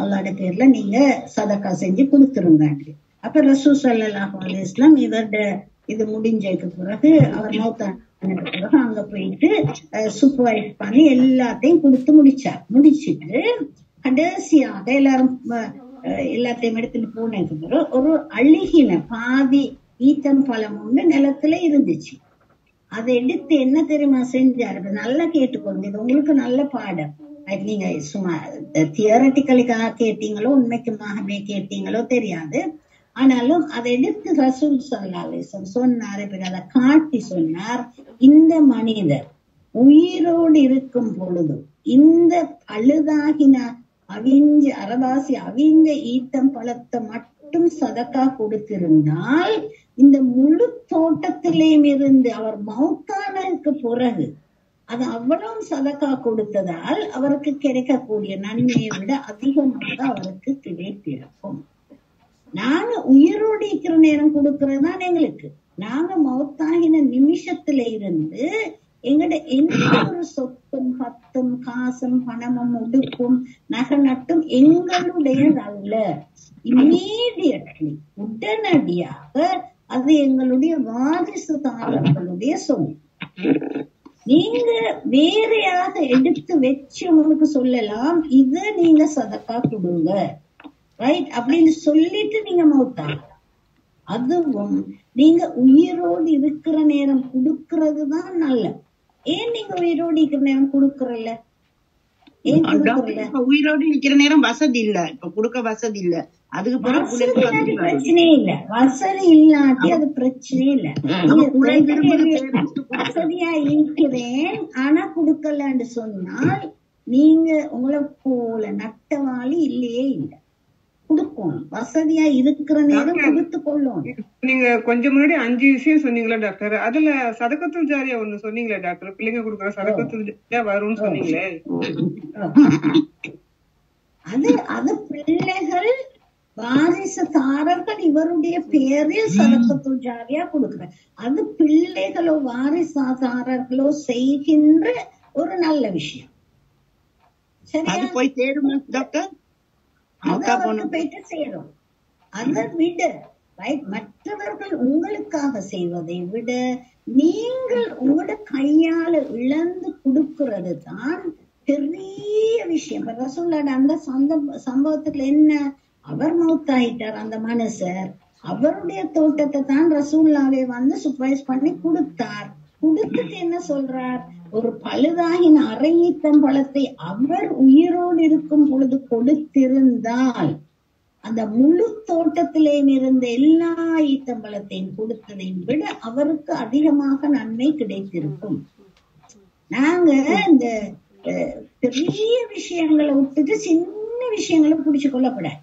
அல்லாஹ்வுடைய பேர்ல நீங்க சதக்கா செஞ்சு கொடுத்துருங்க. அப்ப ரசூல் ஸல்லல்லாஹு அலைஹி வஸல்லம் இது முடிஞ்சதுக்கு பிறகு அவர் மௌத்தானதுக்கு பிறகு அங்க போயிட்டு சூப்பர்வைஸ் பண்ணி எல்லாத்தையும் கொடுத்து முடிச்சிட்டு கடைசியாக எல்லாத்தையும் எடுத்துட்டு போனதுக்கு பிறகு ஒரு அழுகின பாதி ஈத்தம் பழம் ஒண்ணு நிலத்துல இருந்துச்சு. அதை எடுத்து என்ன தெரியுமா செஞ்சாரு? நல்லா கேட்டுக்கொண்டு, இது உங்களுக்கு நல்ல பாடம். நீங்க சும்மா தியரட்டிக்கலுக்காக கேட்டீங்களோ உண்மைக்குமாகவே கேட்டீங்களோ தெரியாது, ஆனாலும் அதை எடுத்து ரசூல் ஸல்லல்லாஹு அலைஹி வஸல்லம் சொன்னாரு. அதை காட்டி சொன்னார், இந்த மனிதர் உயிரோடு இருக்கும் பொழுது இந்த பழுதாகின அவிஞ்ச ஈத்தம் பழத்தை மட்டும் சதக்கா கொடுத்திருந்தால் இந்த முழு தோட்டத்திலேயும் இருந்து அவர் மௌத்தானதுக்கு பிறகு அது அவ்வளவு சதக்கா கொடுத்ததால் அவருக்கு கிடைக்கக்கூடிய நன்மையை விட அதிகமாக அவருக்கு கிடைத்திருக்கும். நாங்க உயிரோடு இருக்கிற நேரம் கொடுக்கறதுதான் எங்களுக்கு. நாங்க மௌத்தாகின நிமிஷத்துல இருந்து எங்கட எந்த ஒரு சொத்தும் பத்தும் காசும் பணமும் உடுப்பும் நகை நட்டும் எங்களுடையதல்ல. இம்மீடியட்லி உடனடியாக அது எங்களுடைய வாரிசுதாரர்களுடைய சொல். நீங்க வேறையாக எடுத்து வச்சு உங்களுக்கு சொல்லலாம், இத நீங்க சதக்கா கொடுங்க, ரைட் அப்படின்னு சொல்லிட்டு நீங்க மௌத்தாகலாம். அதுவும் நீங்க உயிரோடு இருக்கிற நேரம் கொடுக்கறதுதான் நல்ல. ஏன் நீங்க உயிரோடு இருக்கிற நேரம் கொடுக்கறல? ஏன் கொடுக்கறல? உயிரோடு இருக்கிற நேரம் வசதி இல்ல, இப்ப கொடுக்க வசதி இல்ல, அதுக்கு பிரச்சனை இல்ல. வசதி இல்லாட்டி அது பிரச்சனை இல்ல. வசதியா இருக்கிறேன் ஆனா கொடுக்கலன்னு சொன்னால் நீங்க உங்களை போல நட்டவாளி இல்லையே இல்ல. கொடுக்கணும், வசதியா இருக்கிற நேரம் கொடுத்து கொள்ளணும். நீங்க கொஞ்சம் முன்னாடி 5 விஷயம் சொன்னீங்களா டாக்டர்? அதுல சதக்கத்துல் ஜாரியா ஒண்ணு சொன்னீங்களே டாக்டர், பிள்ளைங்க கொடுக்குற சதக்கத்துல் ஜாரியா வரும்னு சொன்னீங்களே, அது பிள்ளைகள் வாரிசுதாரர்கள் இவருடைய பேரில் சதக்கத்துல் ஜாரியா கொடுக்குற, அது பிள்ளைகளோ வாரிசுதாரர்களோ செய்கின்ற ஒரு நல்ல விஷயம். சரியா? போய் சேருமா டாக்டர்? போயிட்டு சேரும். அதை விட மற்றவர்கள் உங்களுக்காக செய்வதை விட நீங்கள் உங்களோட கையால இழந்து கொடுக்கிறது தான் பெரிய விஷயம். ரசூலுல்லாஹ் அந்த சம்பவத்துல என்ன, அவர் மௌத்தாயிட்டார் அந்த மனுஷர், அவருடைய தோட்டத்தை தான் ரசூலுல்லாஹ்வே வந்து சூப்பர்வைஸ் பண்ணி கொடுத்தார். கொடுத்துட்டு என்ன சொல்றார், ஒரு பழுதாகின அரை ஈத்தம்பழத்தை அவர் உயிரோடு இருக்கும் பொழுது கொடுத்திருந்தால் அந்த முழு தோட்டத்திலேயும் இருந்த எல்லா ஈத்தம்பழத்தையும் கொடுத்ததை விட அவருக்கு அதிகமாக நன்மை கிடைத்திருக்கும். நாங்க இந்த பெரிய விஷயங்களை விட்டுட்டு சின்ன விஷயங்களை பிடிச்சு கொள்ளப்படாது.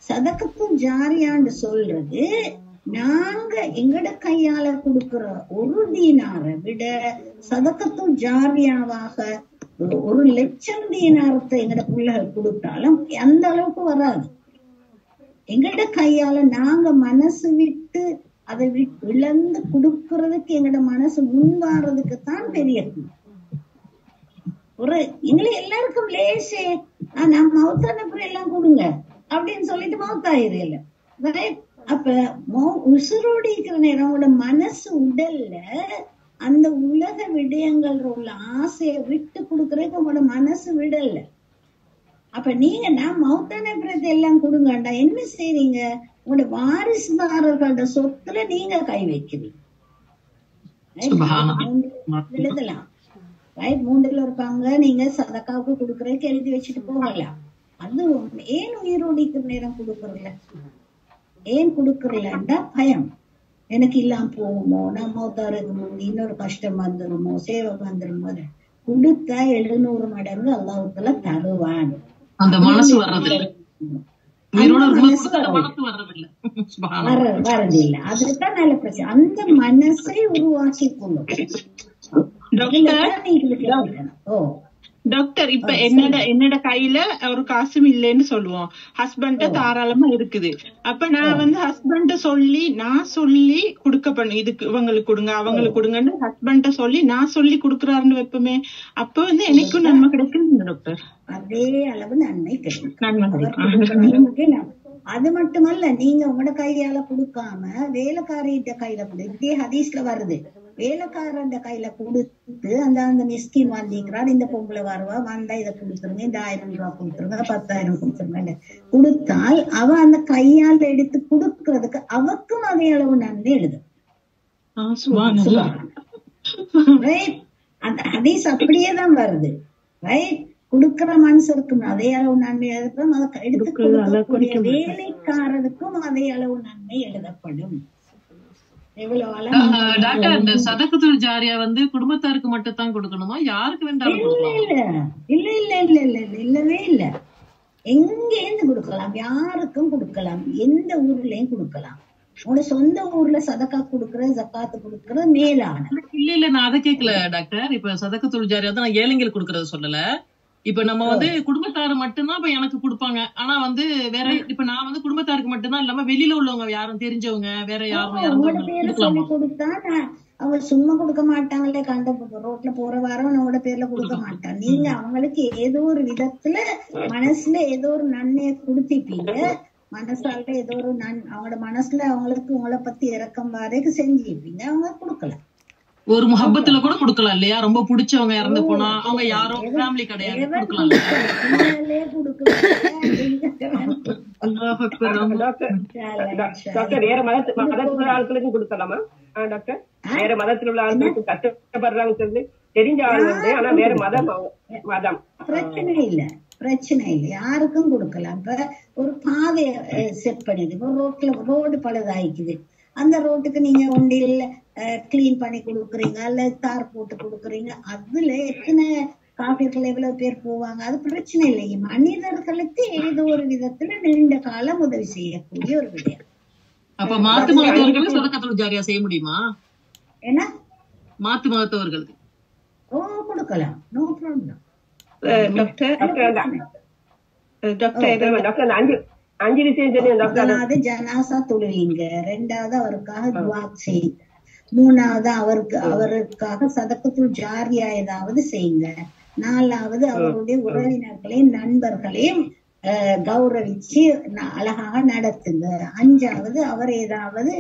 சதக்கத்துல் ஜாரியான்னு சொல்றது நாங்க எங்கட கையால கொடுக்கிற ஒரு தீனாரை விட சதக்கத்துல் ஜாரியாவாக 1,00,000 தீனாரத்தை எங்கட பிள்ளைகள் கொடுத்தாலும் அந்த அளவுக்கு வராது. எங்கட கையால நாங்க மனசு விட்டு அதை இழந்து கொடுக்கறதுக்கு எங்கட மனசு முன்வாறதுக்கு தான் பெரிய ஒரு எங்களை எல்லாருக்கும் லேசே நான் மௌத்தான அப்புறம் எல்லாம் கொடுங்க அப்படின்னு சொல்லிட்டு மௌத்தாயிரல. அப்ப உசுரோடு இருக்கிற நேரம் மனசு உடல்ல அந்த உலக விடயங்கள் உள்ள ஆசையை விட்டு கொடுக்கறதுக்கு உங்களோட மனசு விடல. அப்ப நீங்க நான் மௌத்தான பிரதி எல்லாம் கொடுங்கண்டா என்ன செய்றீங்க, உங்களோட வாரிசுதாரர்களோட சொத்துல நீங்க கை வைக்கிறீங்க. எழுதலாம், 3ல் ஒரு பங்கு நீங்க சதக்காவுக்கு கொடுக்கறதுக்கு எழுதி வச்சுட்டு போகலாம். அது ஏன் உயிரோடு இருக்கிற நேரம் கொடுக்கறல, ஏன் கொடுக்கறலண்டா பயம், எனக்கு இல்லாம போகுமோ, நான் மௌத்தாருக்கு இன்னொரு கஷ்டம் வந்துருமோ, சேவை வந்துருமோ. கொடுத்தா 700 மடங்கு அல்லாஹ்வுத்தாலா தருவான். அந்த மனசு வர்றதில்லை, உயிரோட வரதில்லை. அதுதான் நல்ல பிரச்சனை. அந்த மனசை உருவாக்கி கொள்ளும். டாக்டர், இப்ப என்னோட கையில ஒரு காசும் இல்லைன்னு சொல்லுவோம், ஹஸ்பண்ட தாராளமா இருக்குது. அப்ப நான் ஹஸ்பண்ட நான் சொல்லி கொடுக்க இதுக்கு இவங்களுக்கு கொடுங்க அவங்களுக்கு கொடுங்கன்னு ஹஸ்பண்ட நான் சொல்லி கொடுக்கறாருன்னு வைப்போமே, அப்ப எனக்கும் நன்மை கிடைக்கும் டாக்டர். அதே அளவு நன்மை கிடைக்கும். அது மட்டுமல்ல, நீங்க உங்களோட கையால கொடுக்காம வேலைக்காரிட்ட கையில கொடு. இதே ஹதீஸ்ல வருது, வேலைக்காரன் கையில கொடுத்து அந்த மிஸ்கின் வந்திக்கிறார், இந்த பொம்பளை வருவா வந்தா இதை கொடுத்துருங்க, இந்த 1000 ரூபாய் கொடுத்துருங்க, 10,000 கொடுத்துருங்க கொடுத்தால் அவ அந்த கையால எடுத்து கொடுக்கறதுக்கு அவக்கும் அதே அளவு நன்மை எழுதும். அந்த ஹதீஸ் அப்படியேதான் வருது. ரைட், கொடுக்கிற மனுஷருக்கும் அதே அளவு நன்மை எழுதப்படும், அதை எடுத்து கொடுக்கக்கூடிய வேலைக்காரருக்கும் அதே அளவு நன்மை எழுதப்படும். டாக்டர், இந்த சதகத்துல் ஜாரியா குடும்பத்தாருக்கு மட்டும் தான் கொடுக்கணுமா, யாருக்கு வேண்டாலும்? இல்லவே இல்ல. எங்கேருந்து கொடுக்கலாம், யாருக்கும் கொடுக்கலாம், எந்த ஊர்லயும் கொடுக்கலாம். உங்களோட சொந்த ஊர்ல சதக்கா கொடுக்கறது ஜக்காத்து கொடுக்கறது மேலான. இல்ல நான் அதை கேட்கல டாக்டர். இப்ப சதகத்துல் ஜாரியா தான் நான் ஏழைங்களுக்கு கொடுக்கறது சொல்லல. இப்ப நம்ம குடும்பத்தாரு மட்டும்தான் இப்ப எனக்கு கொடுப்பாங்க. ஆனா வேற இப்ப நான் குடும்பத்தாருக்கு மட்டும்தான் இல்லாம வெளியில உள்ளவங்க யாரும் தெரிஞ்சவங்க வேற யாரும் கொடுத்தா அவங்க சும்மா கொடுக்க மாட்டாங்களே, கண்ட ரோட்ல போற வாரம் அவங்களோட பேர்ல கொடுக்க மாட்டாங்க. நீங்க அவங்களுக்கு ஏதோ ஒரு விதத்துல மனசுல ஏதோ ஒரு நன்மையை கொடுத்திப்பீங்க, மனசால ஏதோ ஒரு அவங்களோட மனசுல அவங்களுக்கு உங்களை பத்தி இறக்கம் வரைக்கும் செஞ்சிருப்பீங்க, அவங்க கொடுக்கலாம். ஒரு முகப்பத்துல கூட கொடுக்கலாம் இல்லையா? ரொம்ப பிடிச்சவங்க இறந்து போனா அவங்க யாரும் ஃபேமிலி கிடையாது, கொடுக்கலாம். டாக்டர், வேற மதத்துல உள்ள ஆட்களுக்கும் கொடுக்கலாமா டாக்டர்? வேற மதத்துல உள்ள ஆட்களுக்கு கஷ்டப்படுறாங்க சொல்லி தெரிஞ்ச ஆள் ஆனா வேற மதம் பிரச்சனை இல்ல, யாருக்கும் கொடுக்கலாம். இப்ப ஒரு பாதைய செட் பண்ணிது, ஒரு ரோடு பழுதாயிக்குது, அந்த ரோட்டுக்கு நீங்க ஒன்றில் கிளீன் பண்ணி கொடுக்குறீங்க அல்ல தார் போட்டு கொடுக்குறீங்க, அதுல எத்தனை காப்பீர்கள் எவ்வளவு பேர் போவாங்க, அது பிரச்சனை இல்லைங்க. மனிதர்களுக்கு ஏதோ ஒரு விதத்துல நீண்ட காலம் உதவி செய்யக்கூடிய ஒரு விடயம். அப்ப மாத்து மதத்தவர்களுக்கு சதகத்துல் ஜாரியா செய்ய முடியுமா? என்ன மாத்து மதத்தவர்களுக்கு கொடுக்கலாம், நோ ப்ராப்ளம். அஞ்சு முதலாவது ஜனாசா தொழுவீங்க, 2வது அவருக்காக துஆ செய்யுங்க, 3வது அவருக்காக சதகத்துல் ஜாரியா ஏதாவது செய்யுங்க, 4வது அவருடைய உறவினர்களையும் நண்பர்களையும் கௌரவிச்சு அழகாக நடத்துங்க, 5வது அவர் ஏதாவது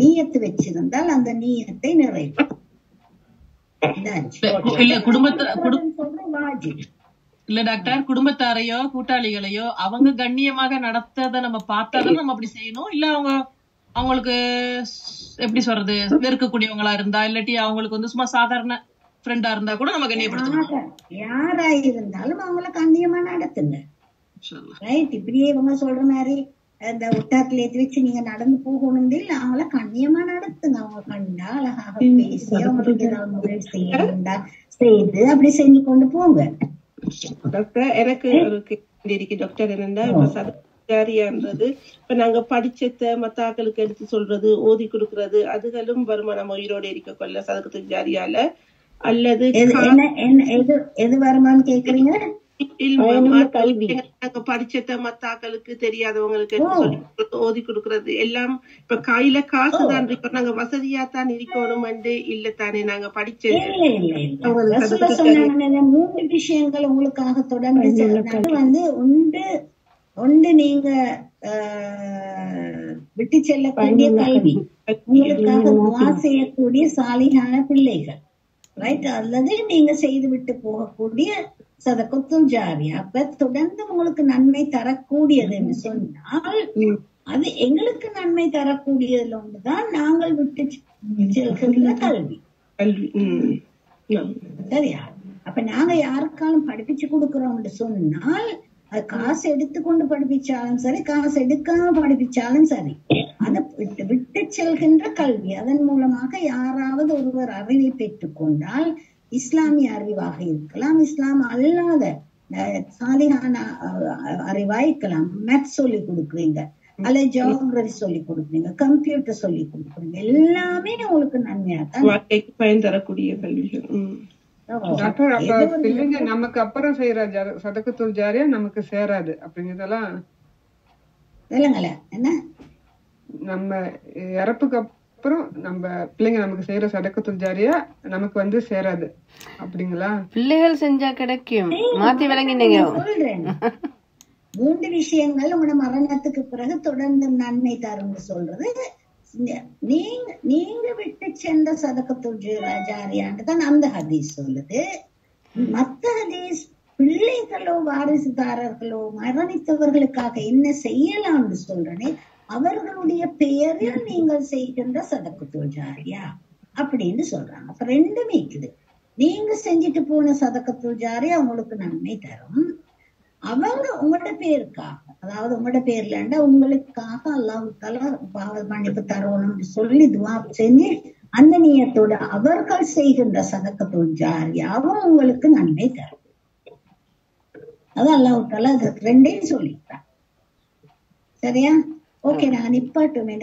நீயத்து வச்சிருந்தால் அந்த நீயத்தை நிறைவு. இல்ல டாக்டர், குடும்பத்தாரையோ கூட்டாளிகளையோ அவங்க கண்ணியமாக நடத்தத நம்ம பார்த்தாதான் நம்ம அப்படி செய்யணும். இல்ல அவங்களுக்கு எப்படி சொல்றது, வெறுக்கக்கூடியவங்களா இருந்தா இல்லாட்டி அவங்களுக்கு சும்மா சாதாரண ஃப்ரெண்டா இருந்தா கூட நம்ம கண்ணியப்படுத்தணும். யாரா இருந்தாலும் அவங்கள கண்ணியமா நடத்துங்க. ரைட், இப்படியே இவங்க சொல்ற மாதிரி இந்த ஒட்டாத்துல ஏற்றி வச்சு நீங்க நடந்து போகணும் இல்ல, அவங்கள கண்ணியமா நடத்துங்க. அவங்க கண்டா அழகாக பேசி அவங்களுக்கு ஏதாவது முதல் செய்யணும்டா செய்து அப்படி செஞ்சு கொண்டு போங்க. டாக்டர், எனக்கு ஒரு கேள்வி இருக்கு டாக்டர். என்னன்னா இப்ப சதகாரியான்றது இப்ப நாங்க படிச்சத மத்த ஆக்களுக்கு எடுத்து சொல்றது, ஓதி கொடுக்கறது, அதுகளும் வருமா நம்ம உயிரோட இருக்க கொள்ள சதகத்துல் ஜாரியால? அல்லது எது வருமானு கேக்குறீங்க? படிச்சத மத்த ஆக்களுக்கு தெரியாதவங்களுக்கு எடுத்து சொல்லி ஓதி கொடுக்கறது எல்லாம் இப்ப கையில காசு தான் இருக்கோம், நாங்க வசதியா தான் இருக்கணும் இல்ல தானே நாங்க படிச்சது? 3 விஷயங்கள் உங்களுக்காக தொடர்ந்து ஒன்று நீங்க விட்டு செல்லக்கூடிய கல்வி, உங்களுக்காக துஆ செய்யக்கூடிய சாலிஹான பிள்ளைகள், ரைட், அல்லது நீங்க செய்து விட்டு போகக்கூடிய சதகத்துல் ஜாரியா. அப்ப தொடர்ந்து உங்களுக்கு நன்மை தரக்கூடியதுன்னு சொன்னால் அது எங்களுக்கு நன்மை தரக்கூடியதுல ஒன்றுதான் நாங்கள் விட்டு செல்கின்ற கல்வி. சரியா? அப்ப நாங்க யாருக்காலும் படிப்பிச்சு கொடுக்கிறோம்னு சொன்னால் அது காசு எடுத்துக்கொண்டு படிப்பிச்சாலும் சரி, காசு எடுக்காம படிப்பிச்சாலும் சரி, அதை விட்டு செல்கின்ற கல்வி, அதன் மூலமாக யாராவது ஒருவர் அறிவை பெற்றுக் கொண்டால் இஸ்லாமிய அறிவாக இருக்கலாம், இஸ்லாம் அல்லாத சாலிஹான அறிவா இருக்கலாம். மேத்ஸ் சொல்லி கொடுக்குறீங்க, அல்ல ஜியோகிரபி சொல்லி கொடுக்குறீங்க, கம்ப்யூட்டர் சொல்லி கொடுக்குறீங்க, எல்லாமே உங்களுக்கு நன்மையா தான் பயன் தரக்கூடிய கல்விகள். டாக்டர், அப்ப பிள்ளைங்க நமக்கு அப்புறம் செய்யற சதக்கத்துல் ஜாரியா நமக்கு சேராது அப்படிங்கறதெல்லாம் இல்லைங்கள? என்ன நம்ம இறப்புக்கு அப்புறம் நம்ம பிள்ளைங்க நமக்கு செய்யற சதக்கத்துல் ஜாரியா நமக்கு சேராது அப்படிங்களா? பிள்ளைகள் செஞ்சா கிடைக்கும், மாத்தி விளங்கினீங்க. சொல்றேன், 3 விஷயங்கள் உங்களோட மரணத்துக்கு பிறகு தொடர்ந்து நன்மை தரும்னு சொல்றது. நீங்க விட்டு சென்ற சதக்கத்துல் ஜாரியான்னு தான் அந்த ஹதீஸ் சொல்லுது. மத்த ஹதீஸ் பிள்ளைகளோ வாரிசுதாரர்களோ மரணித்தவர்களுக்காக என்ன செய்யலாம்னு சொல்றனே, அவர்களுடைய பெயரில் நீங்கள் செய்கின்ற சதக்கத்துல் ஜாரியா அப்படின்னு சொல்றாங்க. அப்ப 2மே இருக்குது. நீங்க செஞ்சுட்டு போன சதக்கத்துல் ஜாரியா உங்களுக்கு நன்மை தரும். அவங்க உங்களோட பேருக்காக, அதாவது உங்களோட பேர்லண்டா உங்களுக்காக அல்லாஹ் தஆலா பாவ மன்னிப்பு தரணும்னு சொல்லி துஆ செஞ்சு அந்த நியத்தோட அவர்கள் செய்கின்ற சதக்கத்துல் ஜாரியாவும் உங்களுக்கு நன்மை தரும். அது அல்லாஹ் தஆலா 2யும் சொல்லிட்டான். சரியா? ஓகே, நான் நிப்பாட்டுமே.